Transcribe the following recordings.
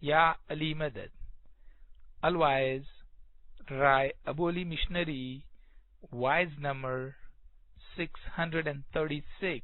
Ya Ali Madad. Otherwise, Rai Aboli Missionary, wise number 636.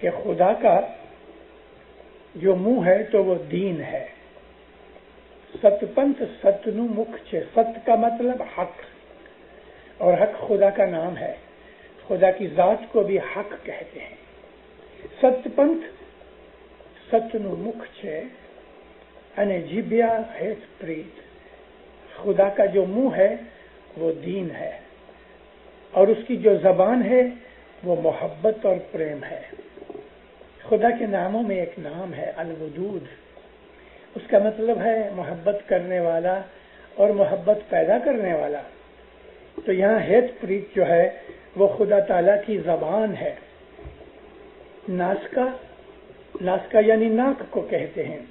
کہ خدا کا جو منہ ہے تو وہ دین ہے. ست پنتھ ستنو مکھ چھ. ست کا مطلب حق، اور حق خدا کا نام ہے. خدا کی ذات کو بھی حق کہتے ہیں. ست پنتھ ستنو مکھ چھ ان جیبیا ہیت پریت. خدا کا جو منہ ہے وہ دین ہے، اور اس کی جو زبان ہے وہ محبت اور پریم ہے. خدا کے ناموں میں ایک نام ہے الودود. اس کا مطلب ہے محبت کرنے والا اور محبت پیدا کرنے والا. تو یہاں ہیت پریت جو ہے وہ خدا تعالیٰ کی زبان ہے. ناسکا یعنی ناک کو کہتے ہیں.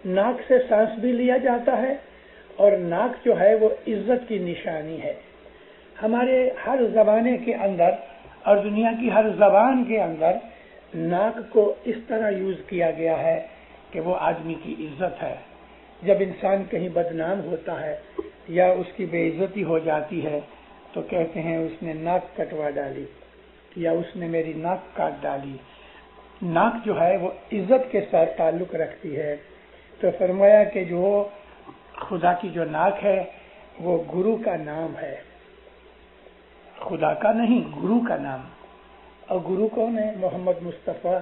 ناک سے سانس بھی لیا جاتا ہے، اور ناک جو ہے وہ عزت کی نشانی ہے. ہمارے ہر زبانے کے اندر اور دنیا کی ہر زبان کے اندر ناک کو اس طرح یوز کیا گیا ہے کہ وہ آدمی کی عزت ہے. جب انسان کہیں بدنام ہوتا ہے یا اس کی بے عزتی ہو جاتی ہے تو کہتے ہیں اس نے ناک کٹوا ڈالی یا اس نے میری ناک کاٹ ڈالی. ناک جو ہے وہ عزت کے ساتھ تعلق رکھتی ہے. تو فرمایا کہ جو خدا کی جو ناک ہے وہ گرو کا نام ہے، خدا کا نہیں، گرو کا نام. اور گرو کون ہے؟ محمد مصطفیٰ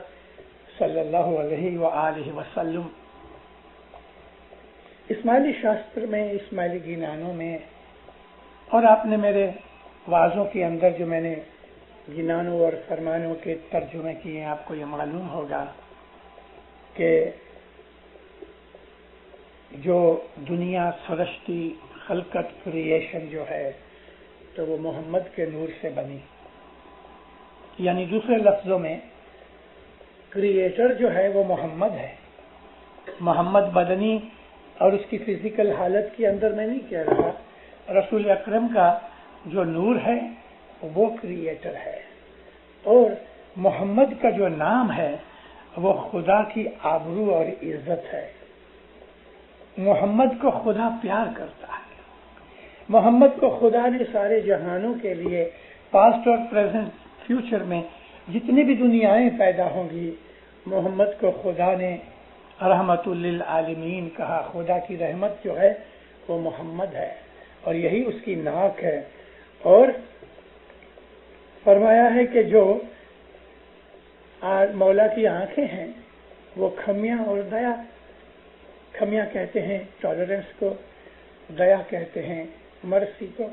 صلی اللہ علیہ وآلہ وسلم. اسماعیلی شاستر میں، اسماعیلی گینانوں میں، اور آپ نے میرے وعظوں کے اندر جو میں نے گینانوں اور فرمانوں کے ترجمے کیے ہیں، آپ کو یہ معلوم ہوگا کہ جو دنیا سرشتی خلقت کریشن جو ہے تو وہ محمد کے نور سے بنی. یعنی دوسرے لفظوں میں کریٹر جو ہے وہ محمد ہے. محمد بدنی اور اس کی فزیکل حالت کے اندر میں نہیں کہہ رہا، رسول اکرم کا جو نور ہے وہ کریٹر ہے. اور محمد کا جو نام ہے وہ خدا کی آبرو اور عزت ہے. محمد کو خدا پیار کرتا ہے. محمد کو خدا نے سارے جہانوں کے لیے، پاسٹ اور پریزنٹ فیوچر میں جتنی بھی دنیایں پیدا ہوں گی، محمد کو خدا نے رحمت للعالمین کہا. خدا کی رحمت جو ہے وہ محمد ہے، اور یہی اس کی ناک ہے. اور فرمایا ہے کہ جو مولا کی آنکھیں ہیں وہ کھمیاں اور دیا. کھمیاں کہتے ہیں ٹالرنس کو، دیا کہتے ہیں مرسی کو.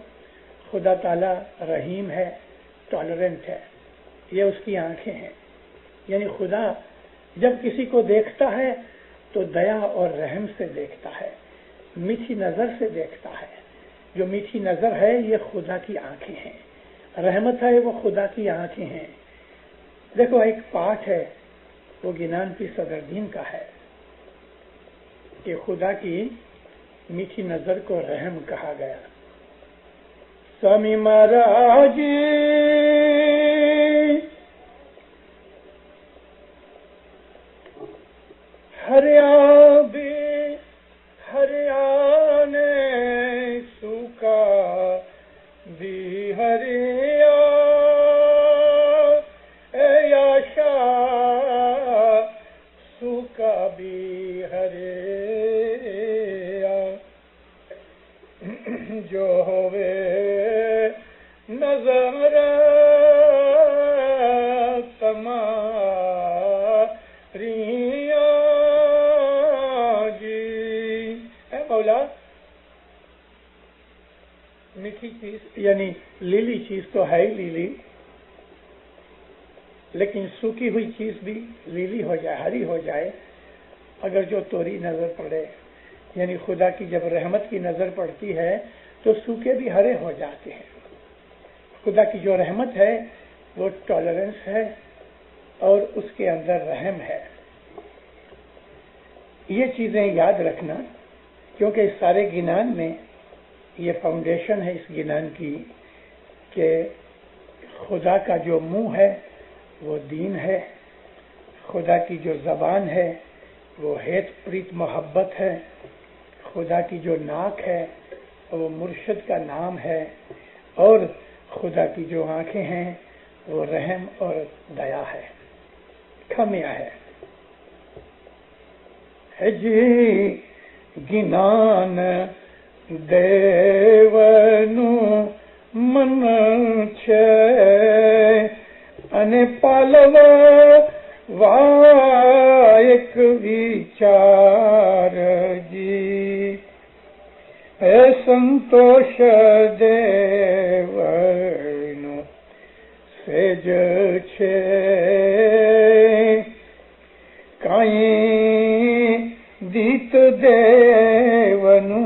خدا تعالی رحیم ہے، ٹالرنٹ ہے. یہ اس کی آنکھیں ہیں. یعنی خدا جب کسی کو دیکھتا ہے تو دیا اور رحم سے دیکھتا ہے، میٹھی نظر سے دیکھتا ہے. جو میٹھی نظر ہے یہ خدا کی آنکھیں ہیں. رحمت ہے وہ خدا کی آنکھیں ہیں. دیکھو ایک پاٹ ہے وہ گینان پی صدر دین کا ہے کہ خدا کی میٹھی نظر کو رحم کہا گیا. سوامی مہاراج ہریانے سوکا بھی ہریا یاشا سوکا بھی ہریا جو ہوئے نظر میٹھی چیز یعنی لیلی چیز تو ہے لیلی، لیکن سوکھی ہوئی چیز بھی لیلی ہو جائے، ہری ہو جائے اگر جو توری نظر پڑے. یعنی خدا کی جب رحمت کی نظر پڑتی ہے تو سوکھے بھی ہرے ہو جاتے ہیں. خدا کی جو رحمت ہے وہ ٹالرنس ہے اور اس کے اندر رحم ہے. یہ چیزیں یاد رکھنا، کیونکہ اس سارے گنان میں یہ فاؤنڈیشن ہے اس گنان کی کہ خدا کا جو منہ ہے وہ دین ہے، خدا کی جو زبان ہے وہ ہیت پریت محبت ہے، خدا کی جو ناک ہے وہ مرشد کا نام ہے، اور خدا کی جو آنکھیں ہیں وہ رحم اور دیا ہے. ખમ્યા હે જી જ્ઞાન દેવનું મન છે અને પાલવા વાયક વિચારજી હે સંતોષ દેવનો સેજ છે કાંઈ દીત દેવનું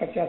50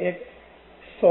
100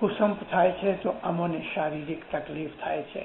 કુસંપ થાય છે તો અમોને શારીરિક તકલીફ થાય છે।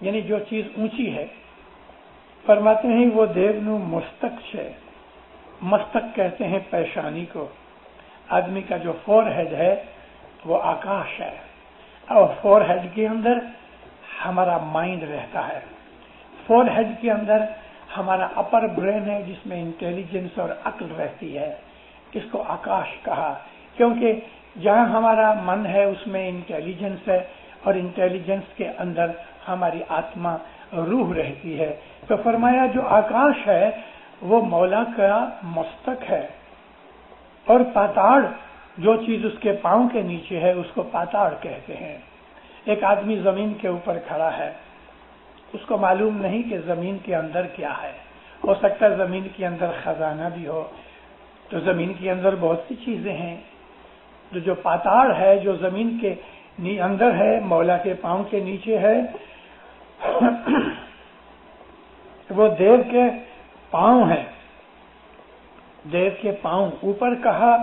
یعنی جو چیز اونچی ہے. فرماتے ہیں وہ دیو نو مستق ہے. مستق کہتے ہیں پیشانی کو. آدمی کا جو فور ہیڈ ہے وہ آکاش ہے، اور فور ہیڈ کے اندر ہمارا مائنڈ رہتا ہے. فور ہیڈ کے اندر ہمارا اپر برین ہے جس میں انٹیلیجنس اور عقل رہتی ہے. اس کو آکاش کہا کیونکہ جہاں ہمارا من ہے اس میں انٹیلیجنس ہے، اور انٹیلیجنس کے اندر ہماری آتما روح رہتی ہے. تو فرمایا جو آکاش ہے وہ مولا کا مستق ہے، اور پاتاڑ جو چیز اس کے پاؤں کے نیچے ہے اس کو پاتاڑ کہتے ہیں. ایک آدمی زمین کے اوپر کھڑا ہے، اس کو معلوم نہیں کہ زمین کے اندر کیا ہے. ہو سکتا ہے زمین کے اندر خزانہ بھی ہو. تو زمین کے اندر بہت سی چیزیں ہیں. جو پاتاڑ ہے، جو زمین کے اندر ہے، مولا کے پاؤں کے نیچے ہے، وہ دیو کے پاؤں ہیں. دیو کے پاؤں اوپر کہا،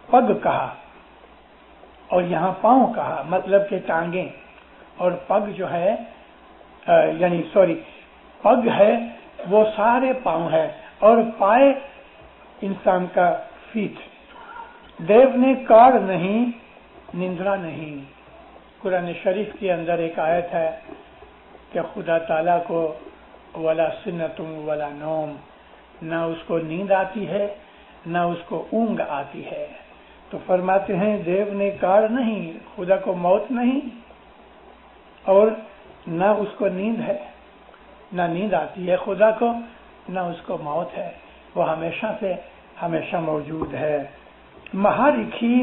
پگ کہا، اور یہاں پاؤں کہا، مطلب کہ ٹانگیں. اور پگ جو ہے یعنی پگ ہے وہ سارے پاؤں ہے، اور پائے انسان کا فیٹ. دیو نے کاڑ نہیں، نندرا نہیں. قرآن شریف کے اندر ایک آیت ہے کہ خدا تعالیٰ کو ولا سنتم ولا نوم، نہ اس کو نیند آتی ہے نہ اس کو اونگ آتی ہے. تو فرماتے ہیں دیو نے کاڑ نہیں، خدا کو موت نہیں، اور نہ اس کو نیند ہے، نہ نیند آتی ہے خدا کو، نہ اس کو موت ہے. وہ ہمیشہ سے ہمیشہ موجود ہے. مہارکھی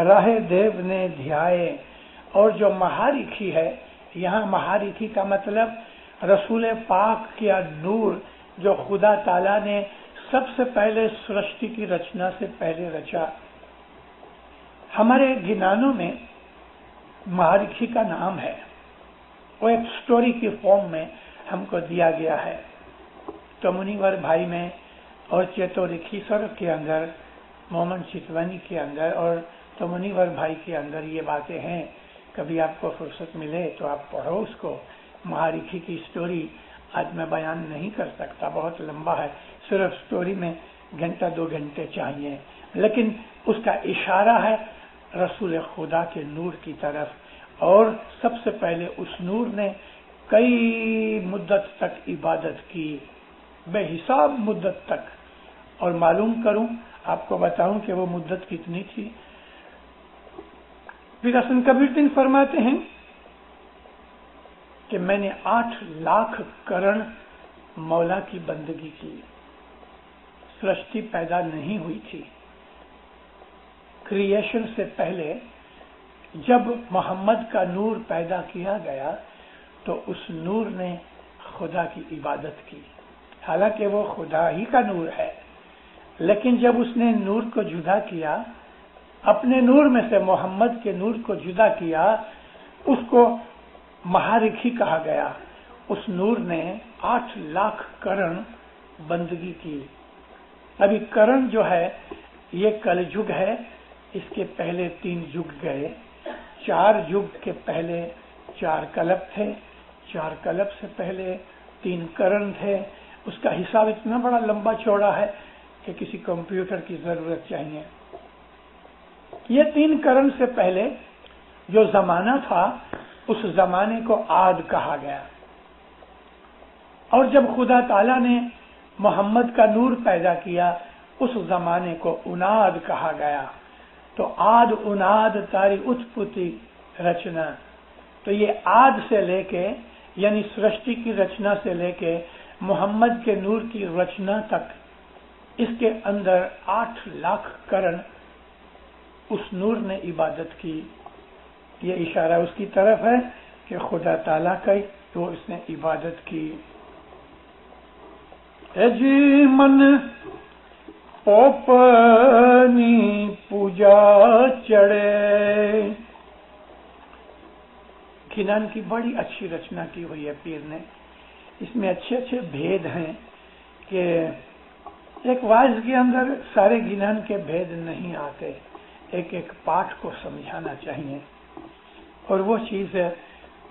راہ دیو نے دھیائے. اور جو مہارکھی ہے، یہاں مہارکھی کا مطلب رسول پاک کیا نور جو خدا تعالیٰ نے سب سے پہلے سرشٹی کی رچنا سے پہلے رچا. ہمارے گنانوں میں مہارکھی کا نام ہے، وہ ایک سٹوری کی فارم میں ہم کو دیا گیا ہے. تو منیور بھائی میں اور چیتو رکھیسر کے اندر، مومن چتوانی کے اندر اور تو منیور بھائی کے اندر یہ باتیں ہیں. کبھی آپ کو فرصت ملے تو آپ پڑھو اس کو. مہارکھی کی سٹوری آج میں بیان نہیں کر سکتا، بہت لمبا ہے. صرف سٹوری میں گھنٹہ 2 گھنٹے چاہیے، لیکن اس کا اشارہ ہے رسول خدا کے نور کی طرف. اور سب سے پہلے اس نور نے کئی مدت تک عبادت کی، بے حساب مدت تک. اور معلوم کروں، آپ کو بتاؤں کہ وہ مدت کتنی تھی. پھر حسن کبیر دین فرماتے ہیں کہ میں نے 8 لاکھ کرن مولا کی بندگی کی. سرشٹی پیدا نہیں ہوئی تھی. کریشن سے پہلے جب محمد کا نور پیدا کیا گیا تو اس نور نے خدا کی عبادت کی. حالانکہ وہ خدا ہی کا نور ہے، لیکن جب اس نے نور کو جدا کیا، اپنے نور میں سے محمد کے نور کو جدا کیا، اس کو مہارکھی کہا گیا. اس نور نے 8 لاکھ کرن بندگی کی. ابھی کرن جو ہے یہ کل یگ ہے. اس کے پہلے 3 یگ گئے. 4 یگ کے پہلے 4 کلپ تھے. 4 کلپ سے پہلے 3 کرن تھے. اس کا حساب اتنا بڑا لمبا چوڑا ہے کہ کسی کمپیوٹر کی ضرورت چاہیے. یہ 3 کرن سے پہلے جو زمانہ تھا اس زمانے کو آد کہا گیا. اور جب خدا تعالیٰ نے محمد کا نور پیدا کیا اس زمانے کو اناد کہا گیا. تو آد اناد تاری اتپتی رچنا. تو یہ آد سے لے کے یعنی سرشٹی کی رچنا سے لے کے محمد کے نور کی رچنا تک اس کے اندر 8 لاکھ کرن اس نور نے عبادت کی. یہ اشارہ اس کی طرف ہے کہ خدا تعالیٰ کا تو اس نے عبادت کی. جی من پوپنی پوجا چڑھے. گنان کی بڑی اچھی رچنا کی ہوئی ہے پیر نے. اس میں اچھے اچھے بھید ہیں کہ ایک واعظ کے اندر سارے گنان کے بھید نہیں آتے. ایک ایک پاٹ کو سمجھانا چاہیے. اور وہ چیز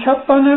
56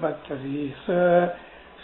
32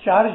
4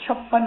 56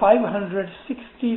560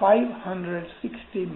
560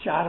4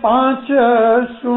500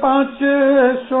500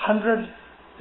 100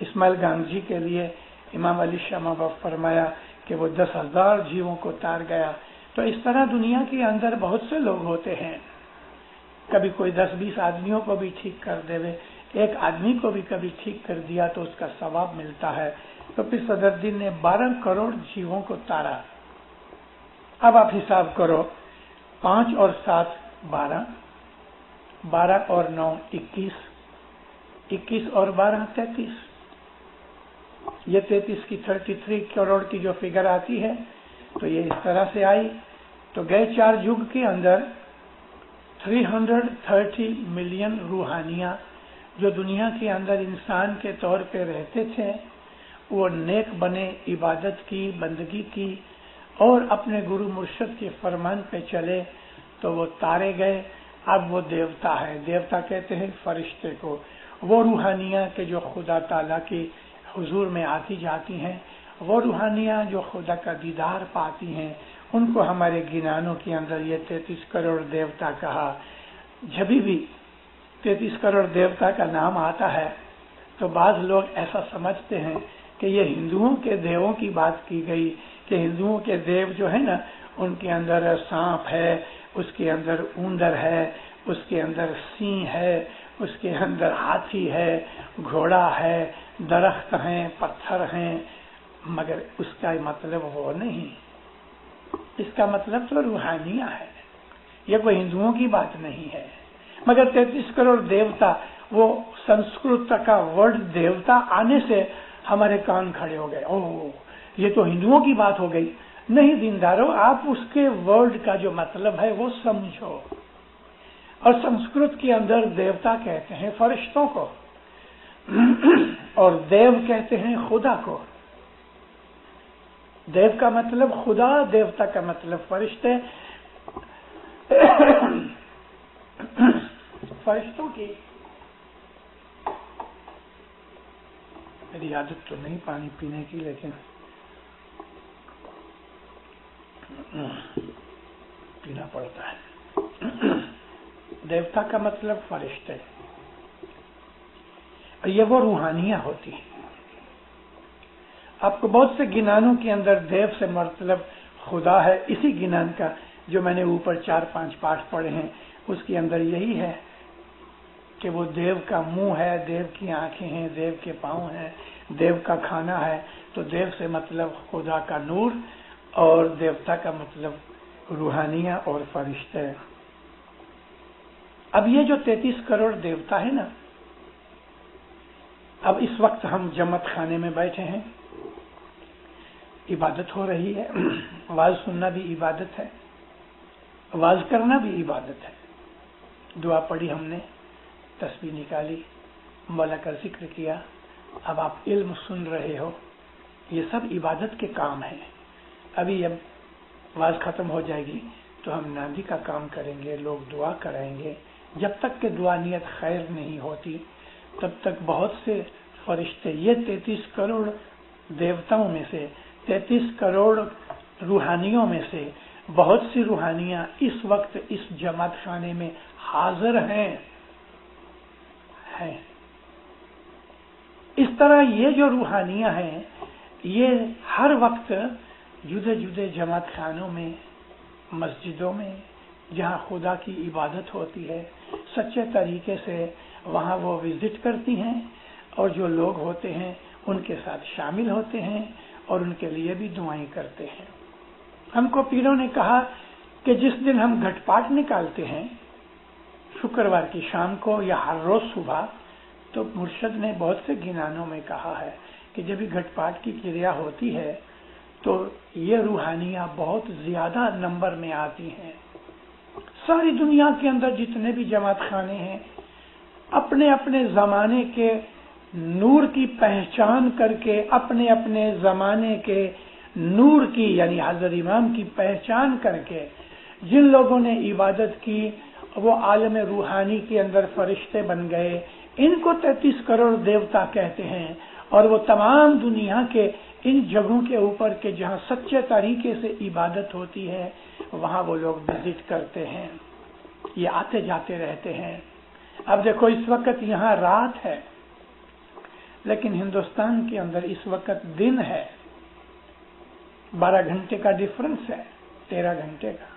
اسماعیل گانگجی کے لیے امام علی شاہ محبوب فرمایا کہ وہ 10,000 جیووں کو تار گیا. تو اس طرح دنیا کے اندر بہت سے لوگ ہوتے ہیں. کبھی کوئی 10-20 آدمیوں کو بھی ٹھیک کر دے، ایک آدمی کو بھی کبھی ٹھیک کر دیا تو اس کا ثواب ملتا ہے. تو پھر صدر الدین نے 12 کروڑ جیووں کو تارا. اب آپ حساب کرو، 5 اور 7 12، 12 اور 9 21، 21 اور 12 33. یہ 33 کی 33 کروڑ کی جو فگر آتی ہے تو یہ اس طرح سے آئی. تو گئے 4 یگ کے اندر 330 ملین روحانیاں جو دنیا کے اندر انسان کے طور پہ رہتے تھے، وہ نیک بنے، عبادت کی، بندگی کی اور اپنے گرو مرشد کے فرمان پہ چلے تو وہ تارے گئے. اب وہ دیوتا ہے. دیوتا کہتے ہیں فرشتے کو. وہ روحانیاں کہ جو خدا تعالیٰ کی حضور میں آتی جاتی ہیں، وہ روحانیاں جو خدا کا دیدار پاتی ہیں، ان کو ہمارے گنانوں کے اندر یہ 33 کروڑ دیوتا کہا. جب بھی 33 کروڑ دیوتا کا نام آتا ہے تو بعض لوگ ایسا سمجھتے ہیں کہ یہ ہندوؤں کے دیووں کی بات کی گئی، کہ ہندوؤں کے دیو جو ہے نا ان کے اندر سانپ ہے، اس کے اندر اوندر ہے، اس کے اندر سینگ ہے، اس کے اندر ہاتھی ہے، گھوڑا ہے، درخت ہیں، پتھر ہیں. مگر اس کا مطلب وہ نہیں. اس کا مطلب تو روحانیاں ہے. یہ کوئی ہندوؤں کی بات نہیں ہے. مگر 33 کروڑ دیوتا، وہ سنسکرت کا ورڈ دیوتا آنے سے ہمارے کان کھڑے ہو گئے. اوہ، یہ تو ہندوؤں کی بات ہو گئی. نہیں دیندارو، آپ اس کے ورڈ کا جو مطلب ہے وہ سمجھو. اور سنسکرت کے اندر دیوتا کہتے ہیں فرشتوں کو، اور دیو کہتے ہیں خدا کو. دیو کا مطلب خدا، دیوتا کا مطلب فرشتے. فرشتوں کی میری عادت تو نہیں پانی پینے کی، لیکن پینا پڑتا ہے. دیوتا کا مطلب فرشتے. یہ وہ روحانیاں ہوتی ہیں. آپ کو بہت سے گنانوں کے اندر دیو سے مطلب خدا ہے. اسی گنان کا جو میں نے اوپر 4-5 پاٹ پڑھے ہیں اس کے اندر یہی ہے کہ وہ دیو کا منہ ہے، دیو کی آنکھیں ہیں، دیو کے پاؤں ہیں، دیو کا کھانا ہے. تو دیو سے مطلب خدا کا نور، اور دیوتا کا مطلب روحانیاں اور فرشتے. اب یہ جو 33 کروڑ دیوتا ہے نا، اب اس وقت ہم جمت خانے میں بیٹھے ہیں، عبادت ہو رہی ہے. آواز سننا بھی عبادت ہے، آواز کرنا بھی عبادت ہے. دعا پڑھی ہم نے، تسبیح نکالی، مولا کا ذکر کیا. اب آپ علم سن رہے ہو. یہ سب عبادت کے کام ہیں. ابھی اب آواز ختم ہو جائے گی تو ہم نادی کا کام کریں گے، لوگ دعا کریں گے. جب تک کہ دعا نیت خیر نہیں ہوتی تب تک بہت سے فرشتے، یہ 33 کروڑ دیوتاؤں میں سے، 33 کروڑ روحانیوں میں سے بہت سی روحانیاں اس وقت اس جماعت خانے میں حاضر ہیں. اس طرح یہ جو روحانیاں ہیں یہ ہر وقت جدے جدے جماعت خانوں میں، مسجدوں میں جہاں خدا کی عبادت ہوتی ہے سچے طریقے سے وہاں وہ وزٹ کرتی ہیں، اور جو لوگ ہوتے ہیں ان کے ساتھ شامل ہوتے ہیں اور ان کے لیے بھی دعائیں کرتے ہیں. ہم کو پیروں نے کہا کہ جس دن ہم گھٹ پاٹ نکالتے ہیں شکروار کی شام کو یا ہر روز صبح، تو مرشد نے بہت سے گنانوں میں کہا ہے کہ جب بھی گھٹ پاٹ کی کریا ہوتی ہے تو یہ روحانیاں بہت زیادہ نمبر میں آتی ہیں. ساری دنیا کے اندر جتنے بھی جماعت خانے ہیں اپنے اپنے زمانے کے نور کی پہچان کر کے، اپنے اپنے زمانے کے نور کی یعنی حضرت امام کی پہچان کر کے جن لوگوں نے عبادت کی وہ عالم روحانی کے اندر فرشتے بن گئے. ان کو 33 کروڑ دیوتا کہتے ہیں. اور وہ تمام دنیا کے ان جگہوں کے اوپر کے جہاں سچے طریقے سے عبادت ہوتی ہے وہاں وہ لوگ وزٹ کرتے ہیں. یہ آتے جاتے رہتے ہیں. اب دیکھو اس وقت یہاں رات ہے لیکن ہندوستان کے اندر اس وقت دن ہے، 12 گھنٹے کا ڈفرنس ہے، 13 گھنٹے کا.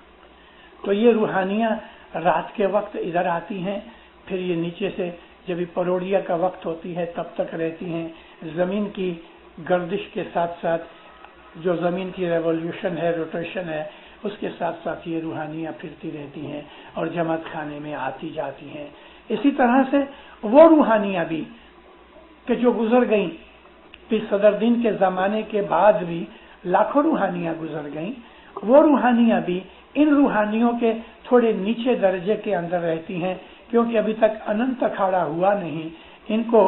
تو یہ روحانیاں رات کے وقت ادھر آتی ہیں، پھر یہ نیچے سے جب پروڑیا کا وقت ہوتی ہے تب تک رہتی ہیں. زمین کی گردش کے ساتھ ساتھ جو زمین کی ریولیوشن ہے، روٹیشن ہے، اس کے ساتھ ساتھ یہ روحانیاں پھرتی رہتی ہیں اور جماعت خانے میں آتی جاتی ہیں. اسی طرح سے وہ روحانیاں بھی کہ جو گزر گئیں، پھر صدر دین کے زمانے کے بعد بھی لاکھوں روحانیاں گزر گئیں، وہ روحانیاں بھی ان روحانیوں کے تھوڑے نیچے درجے کے اندر رہتی ہیں، کیونکہ ابھی تک اننت اکھاڑا ہوا نہیں. ان کو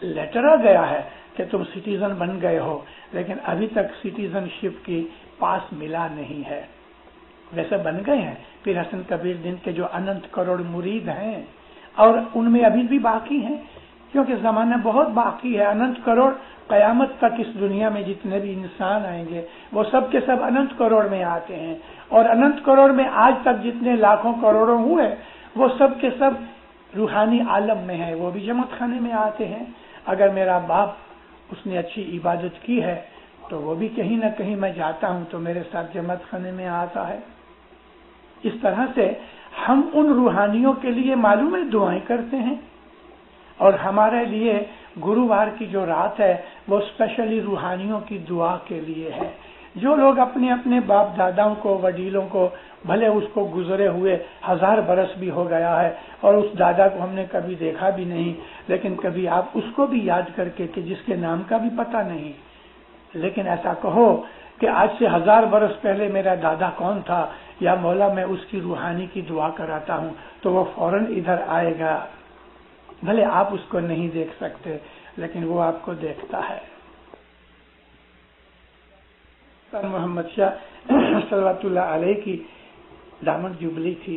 لیٹر آ گیا ہے کہ تم سٹیزن بن گئے ہو، لیکن ابھی تک سٹیزن شپ کی پاس ملا نہیں ہے. ویسے بن گئے ہیں پھر حسن کبیر دین کے جو اننت کروڑ مرید ہیں، اور ان میں ابھی بھی باقی ہیں، کیونکہ زمانہ بہت باقی ہے. اننت کروڑ قیامت تک اس دنیا میں جتنے بھی انسان آئیں گے وہ سب کے سب اننت کروڑ میں آتے ہیں، اور اننت کروڑ میں آج تک جتنے لاکھوں کروڑوں ہوئے وہ سب کے سب روحانی عالم میں ہیں، وہ بھی جماعت خانے میں آتے ہیں. اگر میرا باپ اس نے اچھی عبادت کی ہے تو وہ بھی کہیں نہ کہیں میں جاتا ہوں تو میرے ساتھ جماعت خانے میں آتا ہے. اس طرح سے ہم ان روحانیوں کے لیے معلوم ہے دعائیں کرتے ہیں، اور ہمارے لیے گرووار کی جو رات ہے وہ اسپیشلی روحانیوں کی دعا کے لیے ہے. جو لوگ اپنے اپنے باپ داداؤں کو، وڈیلوں کو، بھلے اس کو گزرے ہوئے 1000 برس بھی ہو گیا ہے اور اس دادا کو ہم نے کبھی دیکھا بھی نہیں، لیکن کبھی آپ اس کو بھی یاد کر کے کہ جس کے نام کا بھی پتہ نہیں، لیکن ایسا کہو کہ آج سے 1000 برس پہلے میرا دادا کون تھا، یا مولا میں اس کی روحانی کی دعا کراتا ہوں، تو وہ فوراً ادھر آئے گا. بھلے آپ اس کو نہیں دیکھ سکتے لیکن وہ آپ کو دیکھتا ہے. محمد شاہ صلوات اللہ علیہ کی دامن جبلی تھی.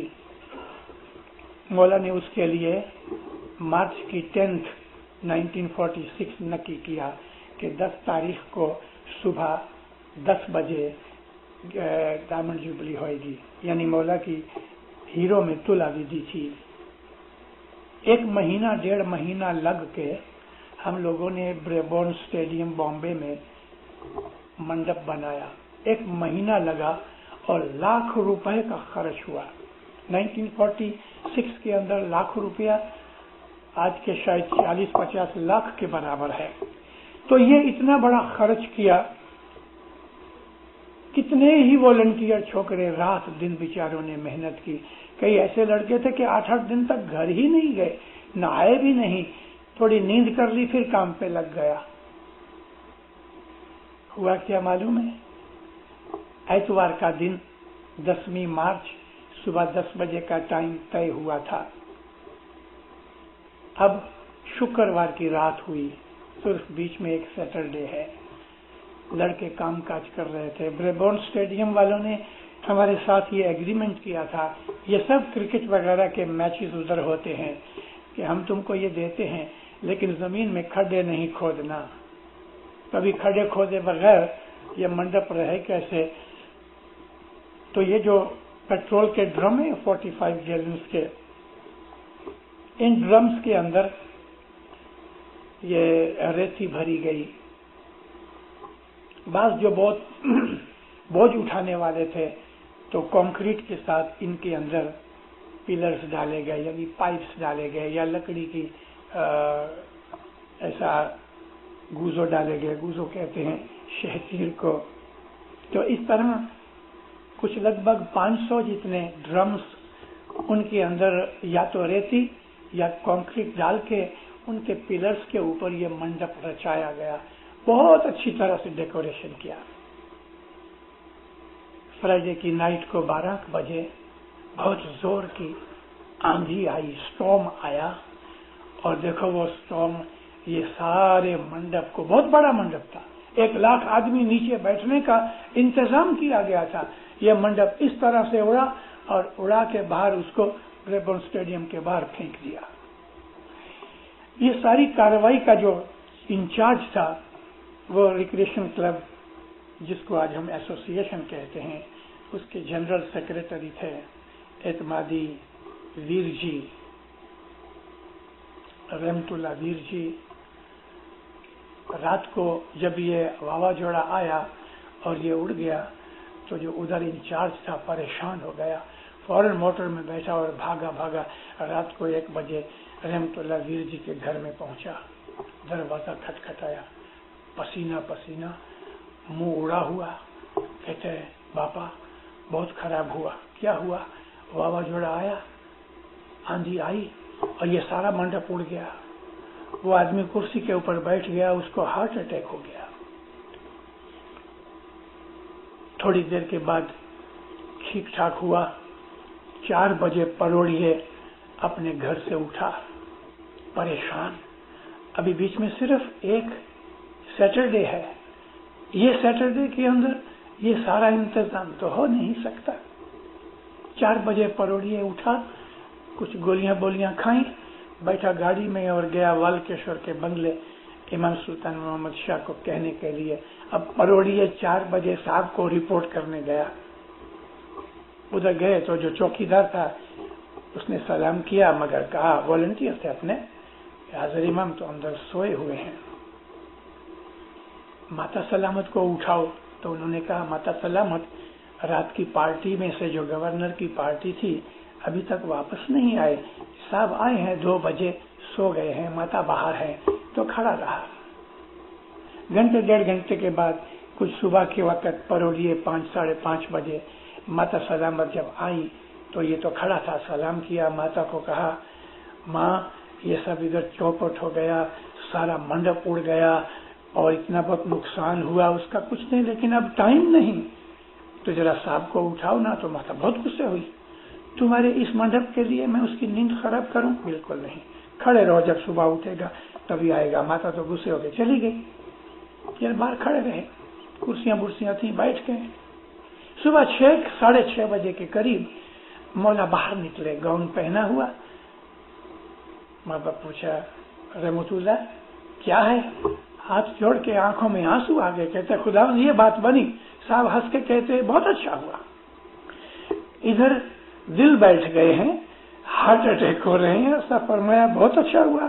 مولا نے اس کے لیے مارچ کی 10 1946 نکی کیا کہ 10 تاریخ کو صبح 10 بجے دامن جبلی ہوئے گی، یعنی مولا کی ہیرو میں تلا ودھی تھی. 1 مہینہ 1.5 مہینہ لگ کے ہم لوگوں نے بریبورن اسٹیڈیم بامبے میں منڈپ بنایا. 1 مہینہ لگا اور لاکھ روپے کا خرچ ہوا. 1946 کے اندر لاکھ روپیہ آج کے شاید 40-50 لاکھ کے برابر ہے. تو یہ اتنا بڑا خرچ کیا. کتنے ہی والنٹیئر چھوکرے رات دن بیچاروں نے محنت کی. کئی ایسے لڑکے تھے کہ 8-8 دن تک گھر ہی نہیں گئے، نہائے بھی نہیں، تھوڑی نیند کر لی پھر کام پہ لگ گیا. ہوا کیا معلوم ہے؟ اتوار کا دن 10 مارچ صبح 10 بجے کا ٹائم طے ہوا تھا. اب شکروار کی رات ہوئی، صرف بیچ میں ایک سیٹرڈے ہے. لڑکے کام کاج کر رہے تھے. بریبورن اسٹیڈیم والوں نے ہمارے ساتھ یہ ایگریمنٹ کیا تھا، یہ سب کرکٹ وغیرہ کے میچز ادھر ہوتے ہیں کہ ہم تم کو یہ دیتے ہیں لیکن زمین میں کھڈے نہیں کھودنا. کبھی کھڈے کھودے بغیر یہ منڈپ رہے کیسے؟ تو یہ جو پیٹرول کے ڈرم ہیں 45 گیلنز کے، ان ڈرمز کے اندر یہ ریتی بھری گئی. بعض جو بہت بوجھ اٹھانے والے تھے تو کنکریٹ کے ساتھ ان کے اندر پلرز ڈالے گئے، یعنی پائپس ڈالے گئے، یا لکڑی کی ایسا گوزو ڈالے گئے. گوزو کہتے ہیں شہتیر کو. تو اس طرح کچھ لگ بھگ 500 جتنے ڈرمز، ان کے اندر یا تو ریتی یا کنکریٹ ڈال کے ان کے پلرز کے اوپر یہ منڈپ رچایا گیا. بہت اچھی طرح سے ڈیکوریشن کیا. فرائیڈے کی نائٹ کو 12 بجے بہت زور کی آندھی آئی، سٹارم آیا، اور دیکھو وہ سٹارم یہ سارے منڈپ کو، بہت بڑا منڈپ تھا، 1 لاکھ آدمی نیچے بیٹھنے کا انتظام کیا گیا تھا. یہ منڈپ اس طرح سے اڑا اور اڑا کے باہر اس کو بریبورن اسٹیڈیم کے باہر پھینک دیا. یہ ساری کارروائی کا جو انچارج تھا وہ ریکریشن کلب، جس کو آج ہم ایسوسی ایشن کہتے ہیں، اس کے جنرل سیکریٹری تھے اعتمادی ویر جی، رحمت اللہ ویر جی. رات کو جب یہ واوا جوڑا آیا اور یہ اڑ گیا تو جو ادھر انچارج تھا پریشان ہو گیا، فوراً موٹر میں بیٹھا اور بھاگا رات کو 1 بجے رحمت اللہ ویر جی کے گھر میں پہنچا، دروازہ کھٹکھٹایا، پسینہ منہ اڑا ہوا، کہتے ہیں باپا بہت خراب ہوا۔ کیا ہوا؟ واوا جوڑا آیا، آندھی آئی اور یہ سارا منڈپ اڑ گیا۔ وہ آدمی کرسی کے اوپر بیٹھ گیا، اس کو ہارٹ اٹیک ہو گیا۔ تھوڑی دیر کے بعد ٹھیک ٹھاک ہوا۔ 4 بجے پروڑیے اپنے گھر سے اٹھا، پریشان۔ ابھی بیچ میں صرف ایک سیٹرڈے ہے، یہ سیٹرڈے کے اندر یہ سارا انتظام تو ہو نہیں سکتا۔ 4 بجے پروڑیے اٹھا، کچھ گولیاں کھائیں، بیٹھا گاڑی میں اور گیا والکیشور کے بنگلے امام سلطان محمد شاہ کو کہنے کے لیے۔ اب پروڑیے 4 بجے صاحب کو رپورٹ کرنے گیا۔ ادھر گئے تو جو چوکیدار تھا اس نے سلام کیا، مگر کہا والنٹیئر تھے اپنے، حاضر امام تو اندر سوئے ہوئے ہیں، ماتا سلامت کو اٹھاؤ۔ تو انہوں نے کہا ماتا سلامت رات کی پارٹی میں سے جو گورنر کی پارٹی تھی ابھی تک واپس نہیں آئے، صاحب آئے ہیں 2 بجے، سو گئے ہیں، ماتا باہر ہے۔ تو کھڑا رہا۔ گھنٹے 1.5 گھنٹے کے بعد کچھ صبح کے وقت پروڑیے 5 ساڑھے 5 بجے ماتا سلامت جب آئی تو یہ تو کھڑا تھا، سلام کیا، ماتا کو کہا ماں یہ سب ادھر چوپٹ ہو گیا، سارا منڈپ اڑ گیا اور اتنا بہت نقصان ہوا، اس کا کچھ نہیں، لیکن اب ٹائم نہیں، تو ذرا صاحب کو اٹھاؤ نا۔ تو ماتا بہت غصے ہوئی، تمہارے اس منڈپ کے لیے میں اس کی نیند خراب کروں؟ بالکل نہیں، کھڑے رہو، جب صبح اٹھے گا تبھی آئے گا۔ ماتا تو غصے ہو کے چلی گئی، یہ باہر کھڑے رہے، کرسیاں برسیاں تھیں، بیٹھ گئے۔ صبح 6 ساڑھے 6 بجے کے قریب مولا باہر نکلے، گاؤن پہنا ہوا۔ ماں باپ پوچھا رحمت اللہ کیا ہے؟ ہاتھ جوڑ کے آنکھوں میں آنسو آ گئے، کہتے خدا یہ بات بنی۔ صاحب ہنس کے کہتے بہت اچھا ہوا۔ ادھر دل بیٹھ گئے ہیں، ہارٹ اٹیک ہو رہے ہیں، ایسا فرمایا بہت اچھا ہوا۔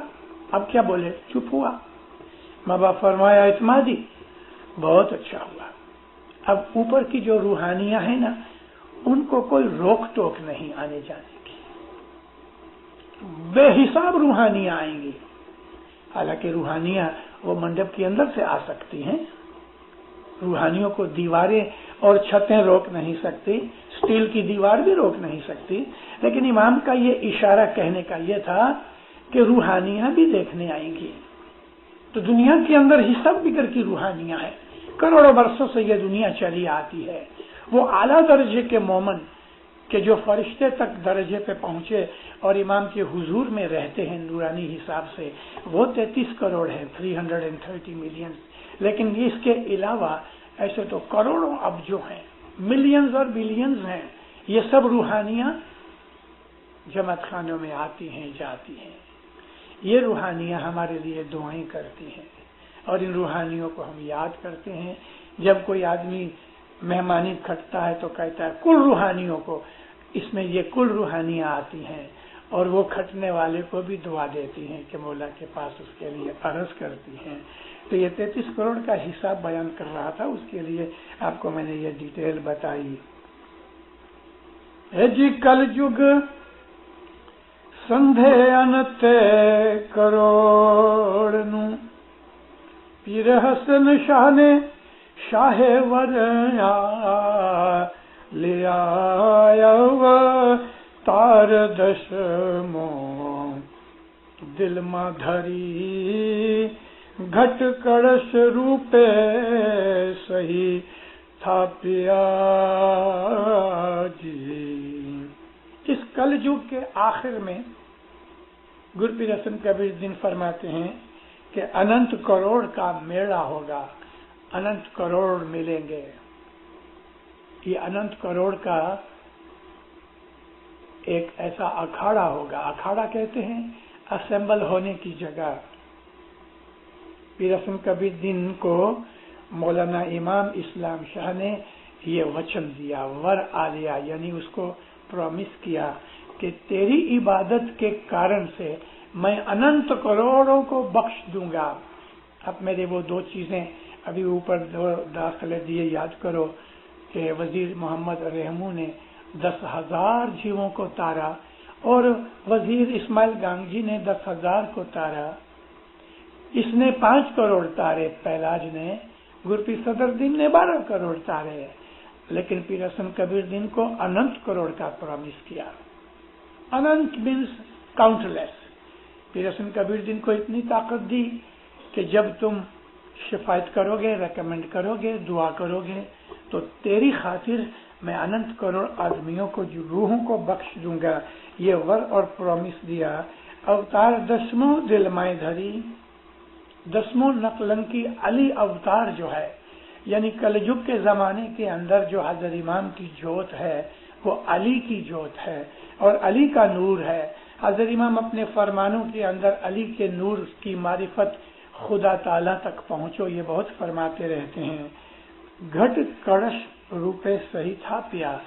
اب کیا بولے؟ چپ ہوا۔ ماں باپ فرمایا اعتمادی بہت اچھا ہوا۔ اب اوپر کی جو روحانیاں ہیں نا، ان کو کوئی روک ٹوک نہیں آنے جانے کی، بے حساب روحانیاں آئیں گی۔ حالانکہ روحانیاں وہ منڈپ کے اندر سے آ سکتی ہیں، روحانیوں کو دیواریں اور چھتیں روک نہیں سکتی، اسٹیل کی دیوار بھی روک نہیں سکتی، لیکن امام کا یہ اشارہ کہنے کا یہ تھا کہ روحانیاں بھی دیکھنے آئیں گی۔ تو دنیا کے اندر حساب بگر کی روحانیاں ہیں، کروڑوں برسوں سے یہ دنیا چلی آتی ہے۔ وہ اعلیٰ درجے کے مومن کہ جو فرشتے تک درجے پہ پہنچے اور امام کے حضور میں رہتے ہیں نورانی حساب سے، وہ 33 کروڑ ہے، 330 ملین۔ لیکن اس کے علاوہ ایسے تو کروڑوں اب جو ہیں، ملینز اور بلینز ہیں، یہ سب روحانیاں جماعت خانوں میں آتی ہیں جاتی ہیں۔ یہ روحانیاں ہمارے لیے دعائیں کرتی ہیں اور ان روحانیوں کو ہم یاد کرتے ہیں۔ جب کوئی آدمی مہمانی کھٹتا ہے تو کہتا ہے کل روحانیوں کو، اس میں یہ کل روحانیاں آتی ہیں اور وہ کھٹنے والے کو بھی دعا دیتی ہیں کہ مولا کے پاس اس کے لیے عرض کرتی ہیں۔ تو یہ 33 کروڑ کا حساب بیان کر رہا تھا، اس کے لیے آپ کو میں نے یہ ڈیٹیل بتائی۔ جی کل جگ سندھے انتے کروڑ نو پیر حسن شاہ نے شاہ وریا لیا تار دشمو دل ما دھری گھٹ کڑش روپے سہی تھا پیا جی۔ اس کلجگ کے آخر میں گرپیر حسن کبیر دین فرماتے ہیں کہ اننت کروڑ کا میلہ ہوگا، اننت کروڑ ملیں گے۔ یہ اننت کروڑ کا ایک ایسا اکھاڑا ہوگا، اکھاڑا کہتے ہیں اسمبل ہونے کی جگہ۔ پیر حسن کبیر دین کو مولانا امام اسلام شاہ نے یہ وچن دیا، ور آلیا، یعنی اس کو پرومس کیا کہ تیری عبادت کے کارن سے میں اننت کروڑوں کو بخش دوں گا، اب میرے وہ دو چیزیں ابھی اوپر دو داخلے دیے یاد کرو کہ وزیر محمد رحمو نے 10,000 جیووں کو تارا اور وزیر اسماعیل گانگجی نے 10,000 کو تارا. اس نے 5 کروڑ تارے پہلاج نے، گرپی صدر دین نے 12 کروڑ تارے، لیکن پیر حسن کبیر دین کو اننت کروڑ کا پرومس کیا. اننت مینس کاؤنٹ لیس. پیر حسن کبیر دین کو اتنی طاقت دی کہ جب تم شفاعت کرو گے، ریکمینڈ کرو گے، دعا کرو گے تو تیری خاطر میں اننت کروڑ آدمیوں کو جو روحوں کو بخش دوں گا. یہ ور اور پرومس دیا. اوتار 10واں دل مائے دھری، 10واں نقلنکی علی اوتار جو ہے، یعنی کلجگ کے زمانے کے اندر جو حضرت امام کی جوت ہے وہ علی کی جوت ہے اور علی کا نور ہے. حضرت امام اپنے فرمانوں کے اندر علی کے نور کی معرفت خدا تعالیٰ تک پہنچو یہ بہت فرماتے رہتے ہیں. گھٹ کڑش روپے سہی تھا پیا.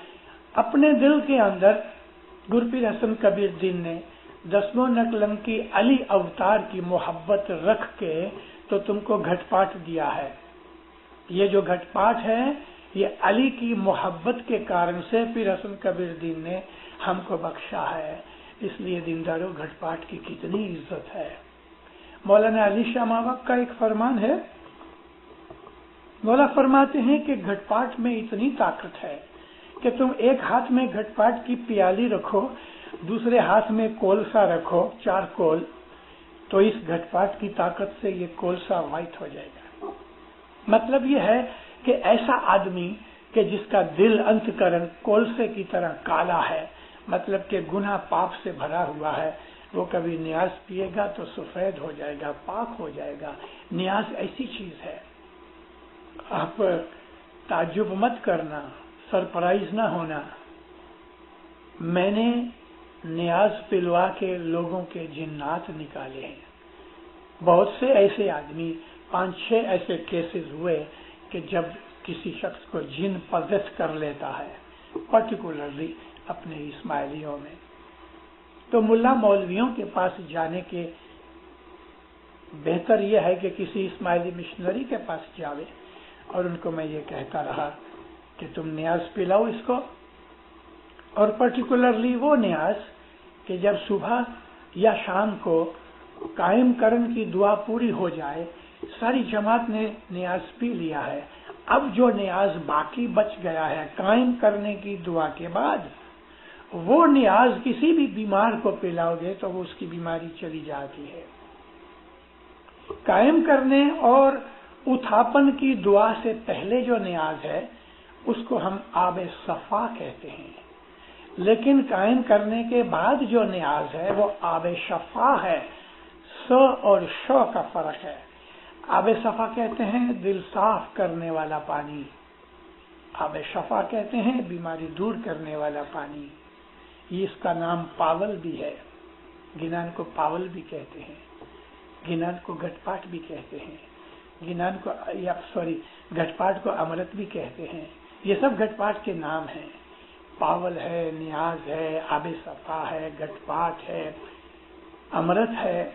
اپنے دل کے اندر گرپیر حسن کبیر دین نے 10واں نقلنکی علی اوتار کی محبت رکھ کے تو تم کو گھٹ پاٹ دیا ہے. یہ جو گھٹ پاٹ ہے یہ علی کی محبت کے کارن سے پیر حسن کبیر دین نے ہم کو بخشا ہے. اس لیے دینداروں گھٹ پاٹ کی کتنی عزت ہے. مولانا علی شاہ ماوک کا ایک فرمان ہے، مولا فرماتے ہیں کہ گھٹ پاٹ میں اتنی طاقت ہے کہ تم ایک ہاتھ میں گھٹ پاٹ کی پیالی رکھو، دوسرے ہاتھ میں کولسا رکھو، 4 کول، تو اس گھٹ پاٹ کی طاقت سے یہ کولسا وائٹ ہو جائے گا. مطلب یہ ہے کہ ایسا آدمی کہ جس کا دل انتکرن کولسے کی طرح کالا ہے، مطلب کہ گناہ پاپ سے بھرا ہوا ہے، وہ کبھی نیاز پیے گا تو سفید ہو جائے گا، پاک ہو جائے گا. نیاز ایسی چیز ہے، آپ تعجب مت کرنا، سرپرائز نہ ہونا. میں نے نیاز پلوا کے لوگوں کے جنات نکالے ہیں. بہت سے ایسے آدمی، 5-6 ایسے کیسز ہوئے کہ جب کسی شخص کو جن پوزیس کر لیتا ہے، پرٹیکولرلی اپنے اسماعیلیوں میں، تو ملا مولویوں کے پاس جانے کے بہتر یہ ہے کہ کسی اسماعیلی مشنری کے پاس جاوے اور ان کو میں یہ کہتا رہا کہ تم نیاز پلاؤ اس کو، اور پرٹیکولرلی وہ نیاز کہ جب صبح یا شام کو قائم کرن کی دعا پوری ہو جائے، ساری جماعت نے نیاز پی لیا ہے، اب جو نیاز باقی بچ گیا ہے قائم کرنے کی دعا کے بعد، وہ نیاز کسی بھی بیمار کو پلاؤ گے تو وہ اس کی بیماری چلی جاتی ہے. قائم کرنے اور اتھاپن کی دعا سے پہلے جو نیاز ہے اس کو ہم آب صفا کہتے ہیں، لیکن قائم کرنے کے بعد جو نیاز ہے وہ آب شفا ہے. س اور ش کا فرق ہے. آب صفا کہتے ہیں دل صاف کرنے والا پانی، آب شفا کہتے ہیں بیماری دور کرنے والا پانی. یہ اس کا نام پاول بھی ہے، گنان کو پاول بھی کہتے ہیں، گنان کو گھٹ پاٹ بھی کہتے ہیں، گنان کو گھٹ پاٹ کو امرت بھی کہتے ہیں. یہ سب گھٹ پاٹ کے نام ہیں. پاول ہے، نیاز ہے، آب صفا ہے، گھٹ پاٹ ہے، امرت ہے.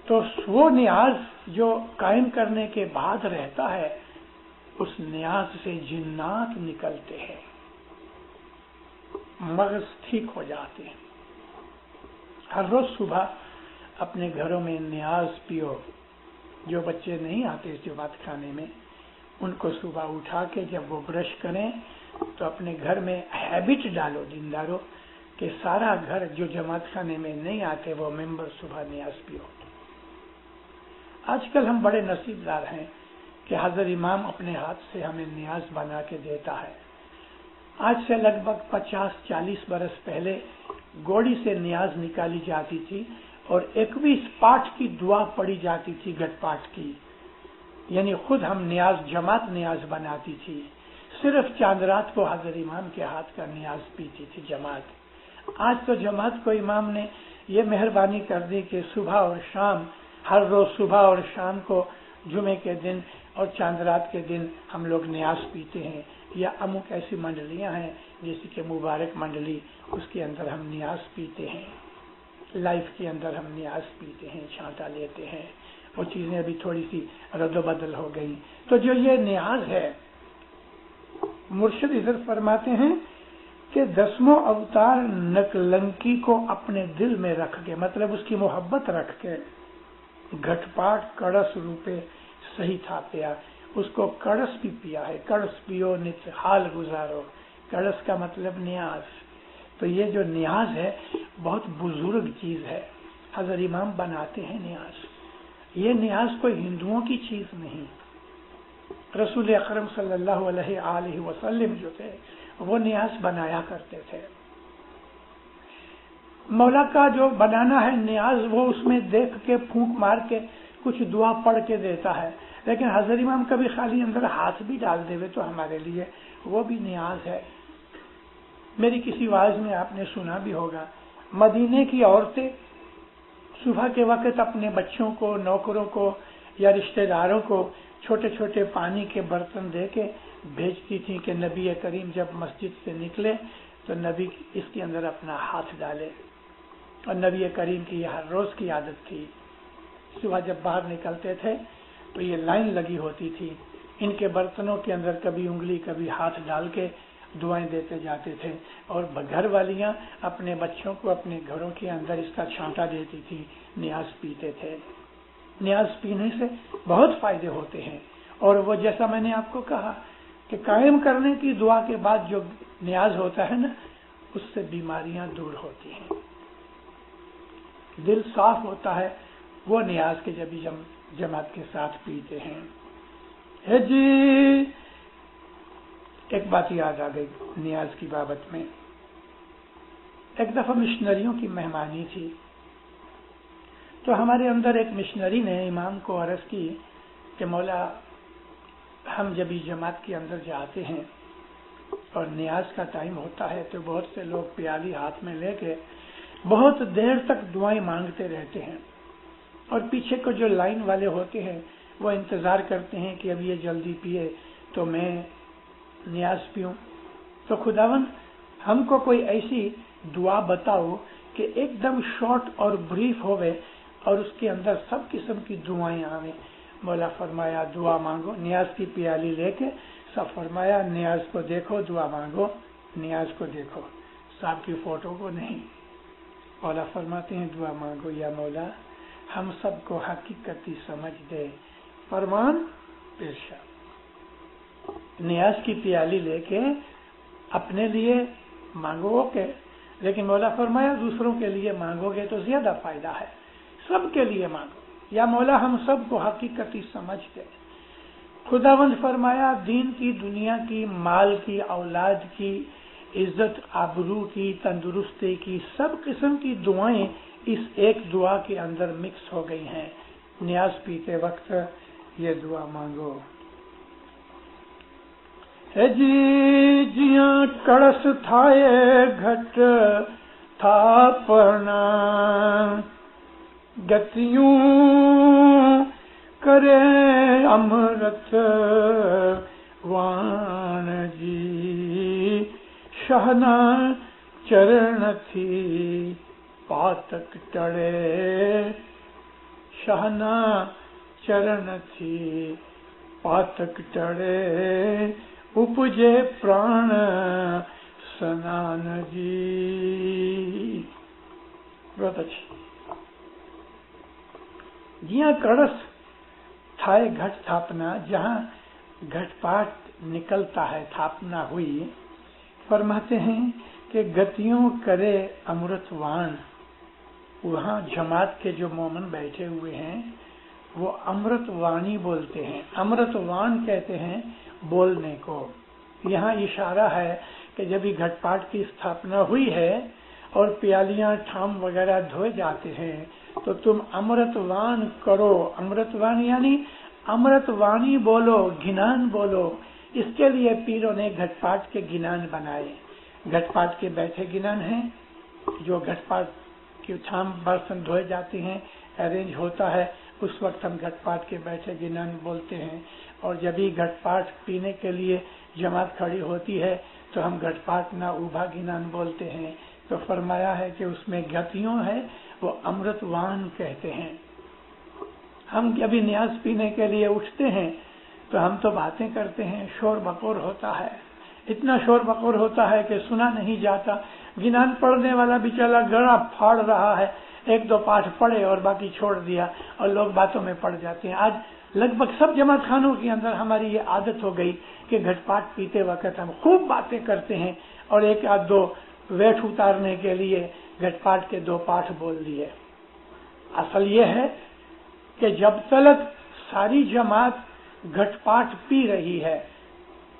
تو وہ نیاز جو قائم کرنے کے بعد رہتا ہے اس نیاز سے جنات نکلتے ہیں، مغز ٹھیک ہو جاتے ہیں. ہر روز صبح اپنے گھروں میں نیاز پیو. جو بچے نہیں آتے جماعت خانے میں ان کو صبح اٹھا کے جب وہ برش کریں تو اپنے گھر میں ہیبٹ ڈالو دیندارو کہ سارا گھر جو جماعت خانے میں نہیں آتے وہ ممبر صبح نیاز پیو. آج کل ہم بڑے نصیب دار ہیں کہ حضرت امام اپنے ہاتھ سے ہمیں نیاز بنا کے دیتا ہے. آج سے لگ بھگ 50-40 برس پہلے گوڑی سے نیاز نکالی جاتی تھی اور 21 پاٹ کی دعا پڑھی جاتی تھی گھٹ پاٹ کی، یعنی خود ہم نیاز جماعت نیاز بناتی تھی. صرف چاند رات کو حضرت امام کے ہاتھ کا نیاز پیتی تھی جماعت. آج تو جماعت کو امام نے یہ مہربانی کر دی کہ صبح اور شام، ہر روز صبح اور شام کو جمعے کے دن اور چاند رات کے دن ہم لوگ نیاز پیتے ہیں. یا امک ایسی منڈلیاں ہیں جیسے کہ مبارک منڈلی، اس کے اندر ہم نیاز پیتے ہیں. لائف کے اندر ہم نیاز پیتے ہیں، چھانٹا لیتے ہیں. وہ چیزیں ابھی تھوڑی سی رد و بدل ہو گئی. تو جو یہ نیاز ہے، مرشد ادھر فرماتے ہیں کہ 10 اوتار نکلنکی کو اپنے دل میں رکھ کے، مطلب اس کی محبت رکھ کے، گھٹ پاٹ کڑس روپے صحیح تھا پیا، اس کو کڑس بھی پیا ہے. کڑس پیو نت حال گزارو، کڑس کا مطلب نیاز. تو یہ جو نیاز ہے بہت بزرگ چیز ہے. حضرت امام بناتے ہیں نیاز. یہ نیاز کوئی ہندوؤں کی چیز نہیں. رسول اکرم صلی اللہ علیہ وآلہ وسلم جو تھے وہ نیاز بنایا کرتے تھے. مولا کا جو بنانا ہے نیاز، وہ اس میں دیکھ کے پھونک مار کے کچھ دعا پڑھ کے دیتا ہے، لیکن حضرت امام کبھی خالی اندر ہاتھ بھی ڈال دے تو ہمارے لیے وہ بھی نیاز ہے. میری کسی واعظ میں آپ نے سنا بھی ہوگا، مدینے کی عورتیں صبح کے وقت اپنے بچوں کو، نوکروں کو یا رشتہ داروں کو چھوٹے چھوٹے پانی کے برتن دے کے بھیجتی تھیں کہ نبی کریم جب مسجد سے نکلے تو نبی اس کے اندر اپنا ہاتھ ڈالے. اور نبی کریم کی یہ ہر روز کی عادت تھی. صبح جب باہر نکلتے تھے تو یہ لائن لگی ہوتی تھی، ان کے برتنوں کے اندر کبھی انگلی کبھی ہاتھ ڈال کے دعائیں دیتے جاتے تھے. اور گھر والیاں اپنے بچوں کو اپنے گھروں کے اندر اس کا چھانٹا دیتی تھی، نیاز پیتے تھے. نیاز پینے سے بہت فائدے ہوتے ہیں. اور وہ جیسا میں نے آپ کو کہا کہ قائم کرنے کی دعا کے بعد جو نیاز ہوتا ہے نا، اس سے بیماریاں دور ہوتی ہیں، دل صاف ہوتا ہے. وہ نیاز کے جب جماعت کے ساتھ پیتے ہیں. ہے جی ایک بات یاد آ گئی نیاز کی بابت میں. ایک دفعہ مشنریوں کی مہمانی تھی، تو ہمارے اندر ایک مشنری نے امام کو عرض کی کہ مولا ہم جب جماعت کے اندر جاتے ہیں اور نیاز کا ٹائم ہوتا ہے تو بہت سے لوگ پیالی ہاتھ میں لے کے بہت دیر تک دعائیں مانگتے رہتے ہیں، اور پیچھے کو جو لائن والے ہوتے ہیں وہ انتظار کرتے ہیں کہ اب یہ جلدی پیے تو میں نیاز پیوں. تو خداوند ہم کو کوئی ایسی دعا بتاؤ کہ ایک دم شارٹ اور بریف ہوئے اور اس کے اندر سب قسم کی دعائیں آویں. مولا فرمایا دعا مانگو. نیاز کی پیالی لے کے سب فرمایا نیاز کو دیکھو دعا مانگو، نیاز کو دیکھو، صاحب کی فوٹو کو نہیں. مولا فرماتے ہیں دعا مانگو. یا مولا ہم سب کو حقیقتی سمجھ دے، فرمان پیشہ. نیاز کی پیالی لے کے اپنے لیے مانگو کے، لیکن مولا فرمایا دوسروں کے لیے مانگو گے تو زیادہ فائدہ ہے. سب کے لیے مانگو. یا مولا ہم سب کو حقیقتی سمجھ دے. خداوند فرمایا دین کی، دنیا کی، مال کی، اولاد کی، عزت آبرو کی، تندرستی کی، سب قسم کی دعائیں اس ایک دعا کے اندر مکس ہو گئی ہیں. نیاز پیتے وقت یہ دعا مانگو. ہے جی جیاں کڑس تھائے گھٹ تھا پڑنا، گتیوں کرے امرت وان جی، شہنا چرن تھی پاتک ٹڑے، شہنا چرن تھی پاتک ٹڑے، اپجے پران سنان جی. بہت اچھی. جیاں کڑس تھائے گھٹ تھاپنا، جہاں گھٹ پاٹ نکلتا ہے تھاپنا ہوئی. فرماتے ہیں کہ گتیوں کرے امرت وان، وہاں جماعت کے جو مومن بیٹھے ہوئے ہیں وہ امرت وانی بولتے ہیں. امرت وان کہتے ہیں بولنے کو. یہاں اشارہ ہے کہ جب یہ گھٹ پاٹ کی استھاپنا ہوئی ہے اور پیالیاں ٹھام وغیرہ دھوئے جاتے ہیں تو تم امرت وان کرو. امرت وان یعنی امرت وانی بولو، گنان بولو. اس کے لیے پیروں نے گھٹ پاٹ کے گنان بنائے. گھٹ پاٹ کے بیٹھے گنان ہیں، جو گھٹ پاٹ کے ٹھام برتن دھوئے جاتے ہیں ارینج ہوتا ہے، اس وقت ہم گھٹ پاٹ کے بیٹھے گنان بولتے ہیں. اور جب ہی گھٹ پاٹ پینے کے لیے جماعت کھڑی ہوتی ہے تو ہم گھٹ پاٹ نہ اوبھا گنان بولتے ہیں. تو فرمایا ہے کہ اس میں گتیوں ہے وہ امرت وان کہتے ہیں. ہم ابھی نیاز پینے کے لیے اٹھتے ہیں تو ہم تو باتیں کرتے ہیں، شور بکور ہوتا ہے، اتنا شور بکور ہوتا ہے کہ سنا نہیں جاتا. گنان پڑھنے والا بیچارہ گڑا پھاڑ رہا ہے، ایک دو پاٹھ پڑھے اور باقی چھوڑ دیا اور لوگ باتوں میں پڑ جاتے ہیں. آج لگ بھگ سب جماعت خانوں کے اندر ہماری یہ عادت ہو گئی کہ گھٹ پاٹ پیتے وقت ہم خوب باتیں کرتے ہیں اور ایک آدھ دو ویٹ اتارنے کے لیے گھٹ پاٹ کے 2 پاٹھ بول دیے. اصل یہ ہے کہ جب تلک ساری جماعت گھٹ پاٹ پی رہی ہے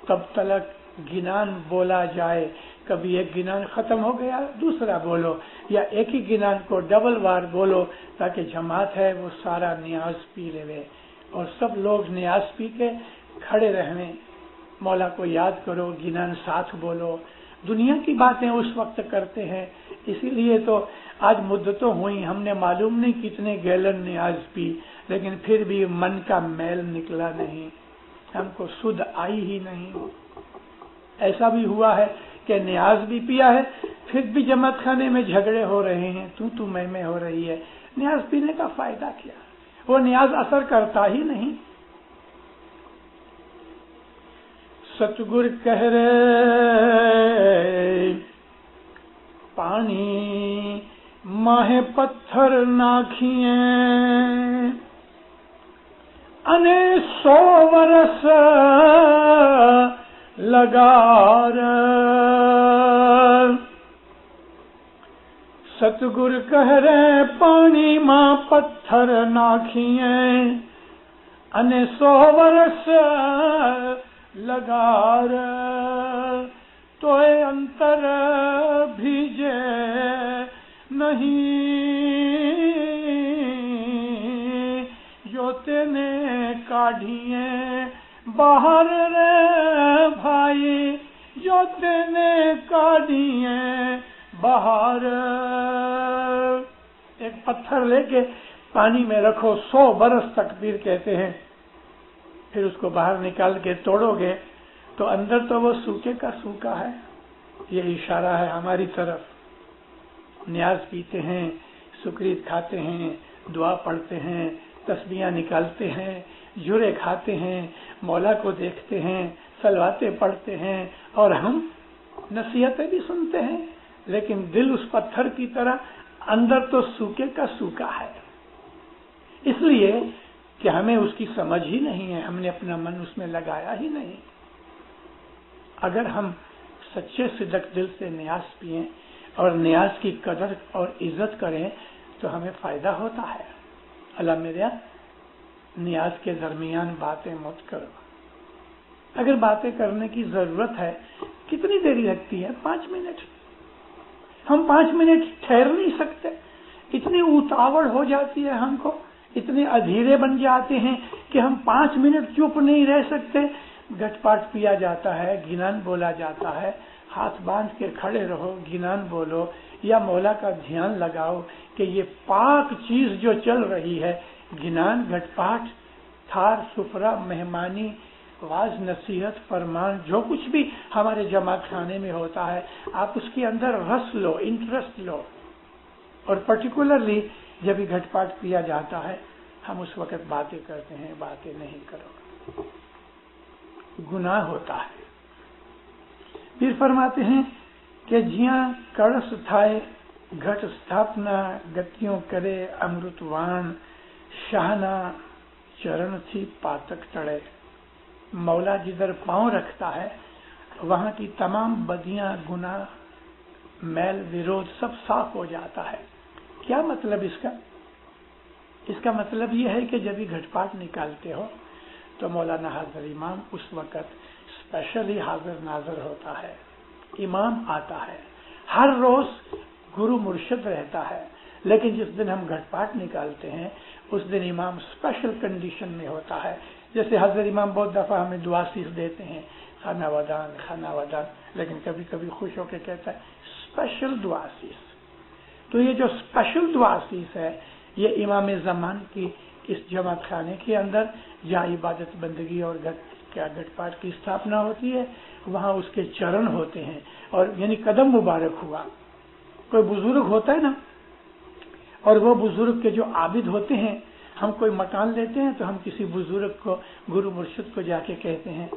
تب تلک گنان بولا جائے. کبھی ایک گنان ختم ہو گیا دوسرا بولو، یا ایک ہی گنان کو ڈبل بار بولو تاکہ جماعت ہے وہ سارا نیاز پی لے اور سب لوگ نیاز پی کے کھڑے رہنے. مولا کو یاد کرو، گنان ساتھ بولو. دنیا کی باتیں اس وقت کرتے ہیں، اسی لیے تو آج مدتوں ہوئی ہم نے معلوم نہیں کتنے گیلن نیاز پی، لیکن پھر بھی من کا میل نکلا نہیں، ہم کو سدھ آئی ہی نہیں. ایسا بھی ہوا ہے کہ نیاز بھی پیا ہے پھر بھی جماعت خانے میں جھگڑے ہو رہے ہیں، تو میں ہو رہی ہے. نیاز پینے کا فائدہ کیا؟ وہ نیاز اثر کرتا ہی نہیں. ستگر کہہ رہے پانی ماہ پتھر ناکھیے انے 100 برس لگار. ستگر کہہ رہے پانی ماں پتھر ناکھیے انے 100 برس لگار. تو انتر بھیجے نہیں جو تینے کاڑھیے باہر رے بھائی، جو تینے کاڑھیے باہر. ایک پتھر لے کے پانی میں رکھو 100 برس تک، پیر کہتے ہیں، پھر اس کو باہر نکال کے توڑو گے تو اندر تو وہ سوکھے کا سوکھا ہے. یہ اشارہ ہے ہماری طرف. نیاز پیتے ہیں، سکریت کھاتے ہیں، دعا پڑھتے ہیں، تسبیحاں نکالتے ہیں، جرے کھاتے ہیں، مولا کو دیکھتے ہیں، صلواتیں پڑھتے ہیں اور ہم نصیحتیں بھی سنتے ہیں، لیکن دل اس پتھر کی طرح اندر تو سوکھے کا سوکھا ہے. اس لیے کہ ہمیں اس کی سمجھ ہی نہیں ہے، ہم نے اپنا من اس میں لگایا ہی نہیں. اگر ہم سچے صدق دل سے نیاز پئیں اور نیاز کی قدر اور عزت کریں تو ہمیں فائدہ ہوتا ہے. اللہ میرے نیاز کے درمیان باتیں مت کرو. اگر باتیں کرنے کی ضرورت ہے کتنی دیری لگتی ہے؟ 5 منٹ. ہم 5 منٹ ٹھہر نہیں سکتے، اتنی اتاوڑ ہو جاتی ہے ہم کو، اتنے ادھیرے بن جاتے ہیں کہ ہم 5 منٹ چپ نہیں رہ سکتے. گھٹ پاٹ پیا جاتا ہے، گنان بولا جاتا ہے، ہاتھ باندھ کے کھڑے رہو، گنان بولو یا مولا کا دھیان لگاؤ کہ یہ پاک چیز جو چل رہی ہے، گنان، گھٹ پاٹ، تھار سفرہ، مہمانی، واز، نصیحت، فرمان، جو کچھ بھی ہمارے جماعت خانے میں ہوتا ہے، آپ اس کے اندر رس لو، انٹرسٹ لو. اور پرٹیکولرلی جب یہ گھٹ پاٹ پیا جاتا ہے ہم اس وقت باتیں کرتے ہیں. باتیں نہیں کرو، گناہ ہوتا ہے. پھر فرماتے ہیں کہ جیاں کڑس تھائے گھٹ استھاپنا گتیوں کرے امرتوان شاہنا چرن تھی پاتک تڑے. مولا جدھر پاؤں رکھتا ہے وہاں کی تمام بدیاں، گناہ، میل، ویرودھ سب صاف ہو جاتا ہے. کیا مطلب اس کا؟ اس کا مطلب یہ ہے کہ جب یہ گھٹ پاٹ نکالتے ہو تو مولانا حاضر امام اس وقت اسپیشلی حاضر ناظر ہوتا ہے. امام آتا ہے، ہر روز گرو مرشد رہتا ہے، لیکن جس دن ہم گھٹ پاٹ نکالتے ہیں اس دن امام اسپیشل کنڈیشن میں ہوتا ہے. جیسے حضرت امام بہت دفعہ ہمیں دعا سیکھ دیتے ہیں، خانہ ودان خانہ ودان، لیکن کبھی کبھی خوش ہو کے کہتا ہے اسپیشل دعا سیس. تو یہ جو اسپیشل دعا سیس ہے یہ امام زمان کی اس جماعت خانے کے اندر جہاں عبادت بندگی اور گھٹ پاٹ کی استھاپنا ہوتی ہے وہاں اس کے چرن ہوتے ہیں، اور یعنی قدم مبارک ہوا. کوئی بزرگ ہوتا ہے نا، اور وہ بزرگ کے جو عابد ہوتے ہیں ہم کوئی مکان لیتے ہیں تو ہم کسی بزرگ کو، گرو مرشد کو جا کے کہتے ہیں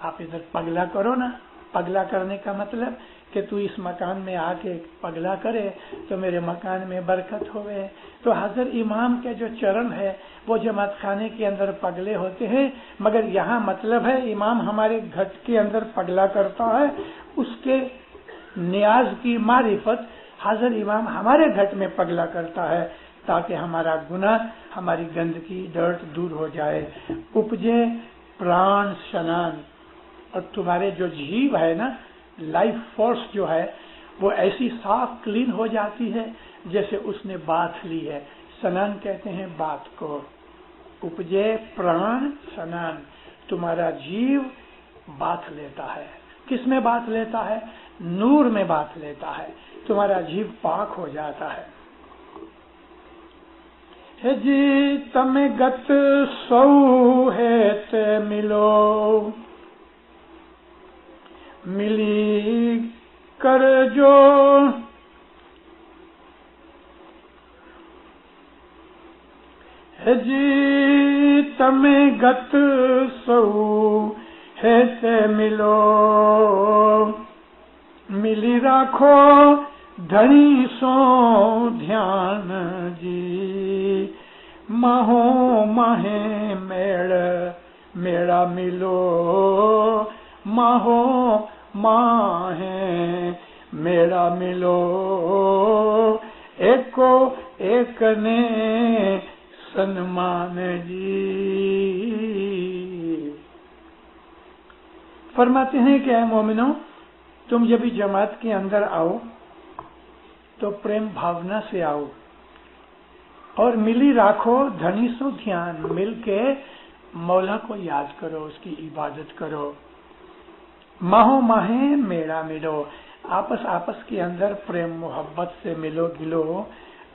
آپ ادھر پگلا کرو نا. پگلا کرنے کا مطلب کہ تو اس مکان میں آ کے پگلا کرے تو میرے مکان میں برکت ہوئے. تو حضرت امام کے جو چرن ہے وہ جماعت خانے کے اندر پگلے ہوتے ہیں، مگر یہاں مطلب ہے امام ہمارے گھر کے اندر پگلا کرتا ہے. اس کے نیاز کی معرفت حضرت امام ہمارے گھر میں پگلا کرتا ہے تاکہ ہمارا گناہ، ہماری گندگی، ڈرٹ دور ہو جائے. اپجے پران شنان، اور تمہارے جو جیو ہے نا، لائف فورس جو ہے وہ ایسی صاف کلین ہو جاتی ہے جیسے اس نے بات لی ہے. سنان کہتے ہیں بات کو. اپجے پران سنان، تمہارا جیو بات لیتا ہے. کس میں بات لیتا ہے؟ نور میں بات لیتا ہے. تمہارا جیو پاک ہو جاتا ہے. ہے جی تمہیں گت سو ہے تے ملو، ملی کر جو ہے جی تمہیں گت سو ہے تے ملو، ملی راکھو دھنی سو دھیان جی، ماہو ماہیں میڑا ملو، ماہو ماہیں میڑا ملو، ایک کو ایک نے سنمان جی. فرماتے ہیں کہ اے مومنو، تم جب بھی جماعت کے اندر آؤ تو پریم بھاونا سے آؤ اور ملی راکھو دھنی سو دھیان، مل کے مولا کو یاد کرو، اس کی عبادت کرو. ماہو ماہیں میڑا ملو، آپس کے اندر پریم محبت سے ملو گلو،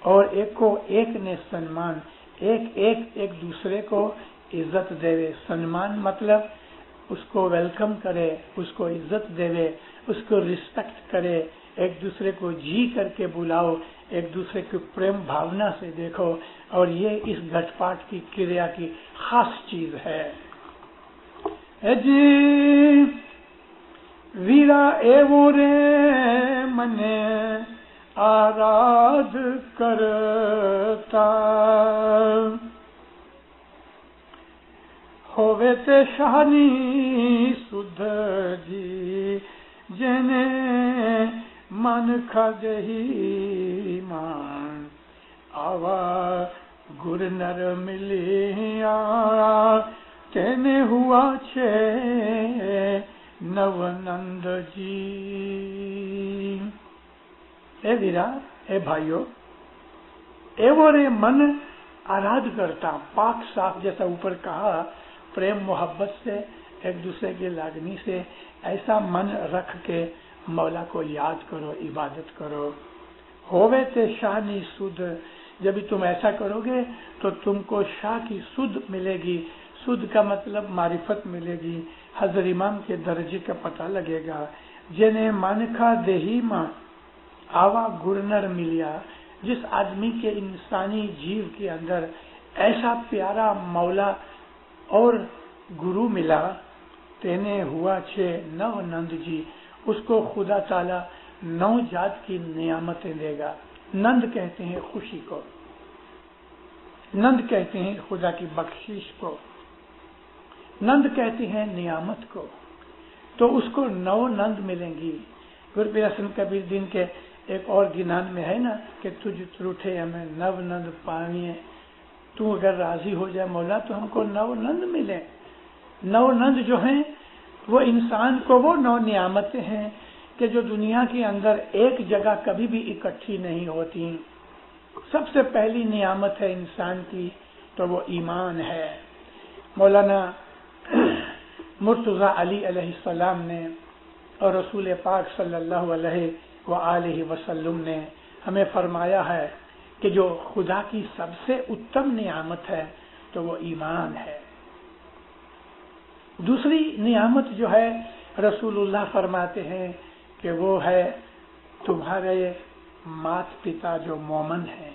اور ایک کو ایک نے سنمان، ایک دوسرے کو عزت دے. سنمان مطلب اس کو ویلکم کرے، اس کو عزت دے، اس کو ریسپیکٹ کرے، ایک دوسرے کو جی کر کے بلاؤ، ایک دوسرے کو پریم بھاونا سے دیکھو. اور یہ اس گھٹ پاٹ کی کریا کی خاص چیز ہے. جی ویرا ایو رے منے آراد کرتا، ہووے تے شانی سدھ جی، جنے من کھجہی مان، آوا گر نر ملیا کہنے ہوا چھے نو نند جی. اے ویرا، اے بھائیو، ایو رے من آراد کرتا، پاک صاف جیسا اوپر کہا، پریم محبت سے، ایک دوسرے کی لاگنی سے ایسا من رکھ کے مولا کو یاد کرو، عبادت کرو. ہووے تے شانی سدھ، جب تم ایسا کرو گے تو تم کو شاہ کی سدھ ملے گی. سدھ کا مطلب معرفت ملے گی، حضرت امام کے درجے کا پتہ لگے گا. جنہیں مانکھا دیہی ماں آوا گرنر ملیا، جس آدمی کے انسانی جیو کے اندر ایسا پیارا مولا اور گرو ملا، تینے ہوا چھے نو نند جی، اس کو خدا تعالی 9 جات کی نعمتیں دے گا. نند کہتے ہیں خوشی کو، نند کہتے ہیں خدا کی بخشش کو، نند کہتے ہیں نعمت کو. تو اس کو 9 نند ملیں گی. گرو پیر حسن کبیر دین کے ایک اور گنان میں ہے نا کہ تجھ تروٹھے ہمیں 9 نند پانی ہے. تو اگر راضی ہو جائے مولا تو ہم کو 9 نند ملے. 9 نند جو ہیں وہ انسان کو وہ 9 نعمتیں ہیں کہ جو دنیا کے اندر ایک جگہ کبھی بھی اکٹھی نہیں ہوتی. سب سے پہلی نعمت ہے انسان کی تو وہ ایمان ہے. مولانا مرتضی علی علیہ السلام نے اور رسول پاک صلی اللہ علیہ وآلہ وسلم نے ہمیں فرمایا ہے کہ جو خدا کی سب سے اتم نعمت ہے تو وہ ایمان ہے. دوسری نعمت جو ہے رسول اللہ فرماتے ہیں کہ وہ ہے تمہارے مات پتا جو مومن ہیں.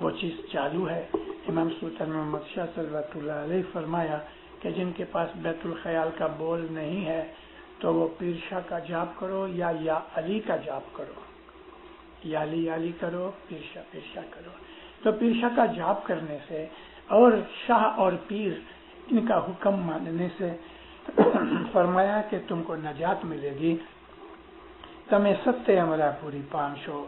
وہ چیز چالو ہے. امام سلطان محمد شاہ صلوات اللہ علیہ فرمایا کہ جن کے پاس بیت الخیال کا بول نہیں ہے تو وہ پیر شاہ کا جاپ کرو یا علی کا جاپ کرو، یا علی کرو، پیر شاہ کرو. تو پیر شاہ کا جاپ کرنے سے اور شاہ اور پیر ان کا حکم ماننے سے فرمایا کہ تم کو نجات ملے گی. تمہیں ستیہ امرا پوری پانچو،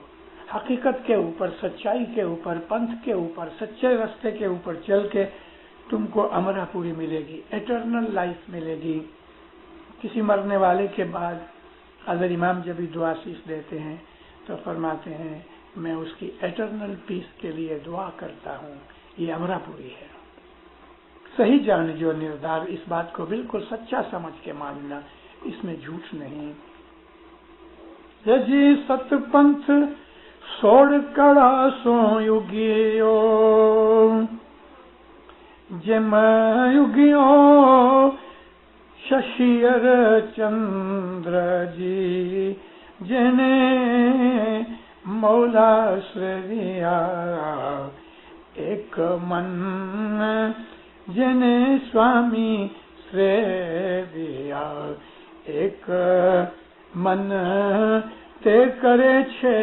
حقیقت کے اوپر، سچائی کے اوپر، پنتھ کے اوپر، سچے راستے کے اوپر چل کے تم کو امرا پوری ملے گی، ایٹرنل لائف ملے گی. کسی مرنے والے کے بعد حضرت امام جب بھی دعا شیش دیتے ہیں تو فرماتے ہیں میں اس کی ایٹرنل پیس کے لیے دعا کرتا ہوں. یہ امرا پوری ہے. صحیح جان جو نردار، اس بات کو بالکل سچا سمجھ کے ماننا، اس میں جھوٹ نہیں. جی ست پنتھ سوڑ کڑا سو یوگیو، جم یوگیو ششیر چندر جی، جنے مولا سریا ایک من، جنے سوامی سریا ایک من تے کرے چھے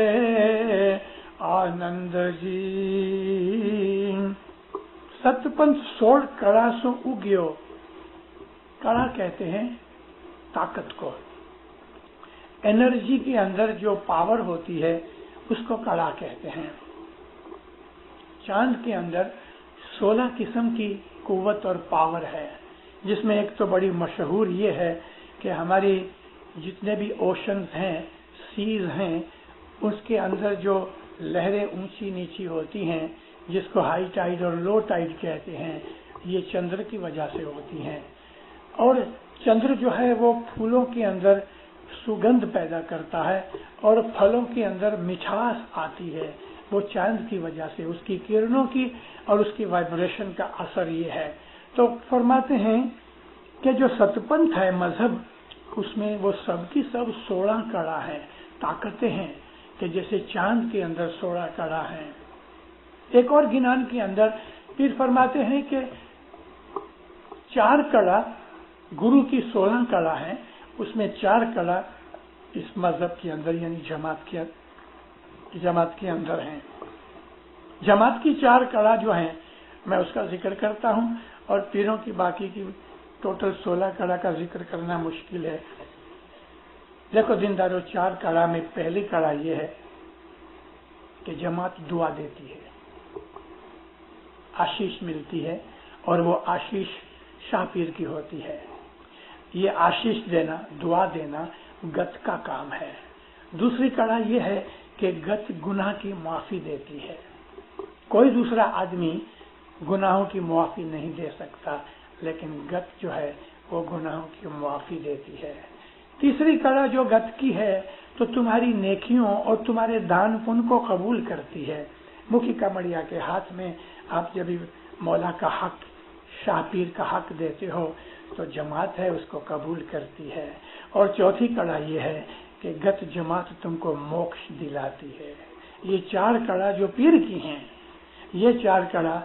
آنند جی. ست پنتھ سوڑ کڑا سو اگیو. کڑا کہتے ہیں طاقت کو، انرجی کے اندر جو پاور ہوتی ہے اس کو کڑا کہتے ہیں. چاند کے اندر 16 قسم کی قوت اور پاور ہے، جس میں ایک تو بڑی مشہور یہ ہے کہ ہماری جتنے بھی اوشنز ہیں، سیز ہیں، اس کے اندر جو لہریں اونچی نیچی ہوتی ہیں جس کو ہائی ٹائیڈ اور لو ٹائیڈ کہتے ہیں، یہ چندر کی وجہ سے ہوتی ہیں. اور چندر جو ہے وہ پھولوں کے اندر سگندھ پیدا کرتا ہے اور پھلوں کے اندر مٹھاس آتی ہے، وہ چاند کی وجہ سے، اس کی کرنوں کی اور اس کی وائبریشن کا اثر یہ ہے. تو فرماتے ہیں کہ جو ستپنتھ ہے مذہب، اس میں وہ سب کی سب 16 کڑا ہیں، طاقتیں ہیں کہ جیسے چاند کے اندر 16 کڑا ہیں. ایک اور گنان کے اندر پھر فرماتے ہیں کہ 4 کڑا گرو کی 16 کڑا ہیں، اس میں 4 کڑا اس مذہب کے اندر یعنی جماعت کے اندر ہیں. جماعت کی 4 کڑا جو ہیں میں اس کا ذکر کرتا ہوں، اور پیروں کی باقی کی ٹوٹل 16 کڑا کا ذکر کرنا مشکل ہے. دیکھو دیندارو، 4 کڑا میں پہلی کڑا یہ ہے کہ جماعت دعا دیتی ہے، آشیش ملتی ہے، اور وہ آشیش شاہ پیر کی ہوتی ہے. یہ آشیش دینا، دعا دینا گت کا کام ہے. دوسری کڑا یہ ہے کہ گت گناہ کی معافی دیتی ہے. کوئی دوسرا آدمی گناہوں کی معافی نہیں دے سکتا، لیکن گت جو ہے وہ گناہوں کی معافی دیتی ہے. تیسری کڑا جو گت کی ہے تو تمہاری نیکیوں اور تمہارے دان پن کو قبول کرتی ہے. مکھی کمڑیا کے ہاتھ میں آپ جب مولا کا حق، شاہ پیر کا حق دیتے ہو تو جماعت ہے اس کو قبول کرتی ہے. اور چوتھی کڑا یہ ہے کہ گت جماعت تم کو موکش دلاتی ہے. یہ 4 کڑا جو پیر کی ہیں، یہ 4 کڑا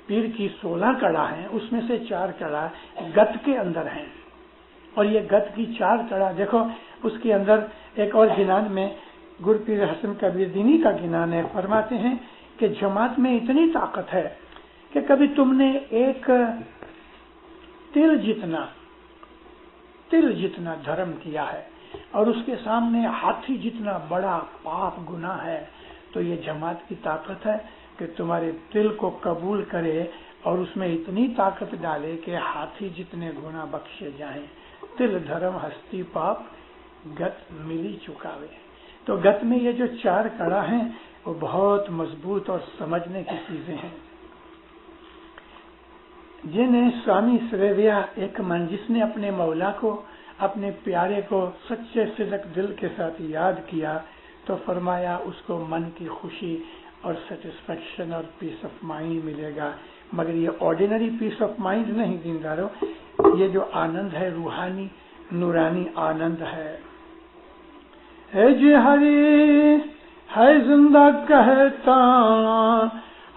پیر کی 16 کڑا ہیں، اس میں سے 4 کڑا گت کے اندر ہیں. اور یہ گت کی 4 کڑا دیکھو، اس کے اندر ایک اور گنان میں گر پیر حسن کبیر دینی کا گنان ہے. فرماتے ہیں کہ جماعت میں اتنی طاقت ہے کہ کبھی تم نے ایک تل جتنا دھرم کیا ہے اور اس کے سامنے ہاتھی جتنا بڑا پاپ گناہ ہے، تو یہ جماعت کی طاقت ہے کہ تمہارے دل کو قبول کرے اور اس میں اتنی طاقت ڈالے کہ ہاتھی جتنے گناہ بخشے جائیں. تل دھرم ہستی پاپ گت ملی چکاوے. تو گت میں یہ جو 4 کڑا ہیں وہ بہت مضبوط اور سمجھنے کی چیزیں ہیں. جنہیں سوامی سریویا ایک من، جس نے اپنے مولا کو، اپنے پیارے کو سچے صدق دل کے ساتھ یاد کیا تو فرمایا اس کو من کی خوشی اور سیٹسفیکشن اور پیس آف مائنڈ ملے گا. مگر یہ آرڈینری پیس آف مائنڈ نہیں دیندارو، یہ جو آنند ہے روحانی نورانی آنند ہے. ہے جی ہری ہے زندہ کہتا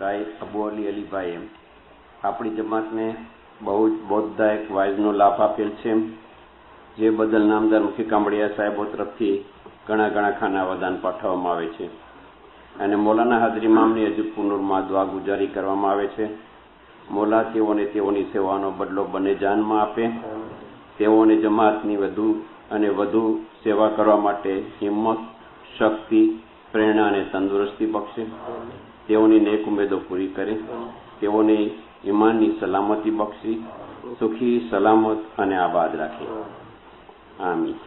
રાય અબુ અલી અલીભાઈ આપણી જમાતને બહુ જ બોધદાયક વાઇઝનો લાભ આપેલ છે, જે બદલ નામદાર મુખી કામડિયા સાહેબો તરફથી ઘણા ઘણા ખાના વદાન પાઠવવામાં આવે છે અને મૌલાના હાજર ઇમામની હજુ પુનર્માં દુઆ ગુજારી કરવામાં આવે છે। મૌલા તેઓની સેવાનો બદલો બંને જાનમાં આપે, તેઓને જમાતની વધુ અને વધુ સેવા કરવા માટે હિંમત, શક્તિ, પ્રેરણા અને તંદુરસ્તી બક્ષે, તેઓની નેક ઉમેદો પૂરી કરે, તેઓને ઈમાનની સલામતી બક્ષી, સુખી સલામત અને આબાદ રાખે। આમીન।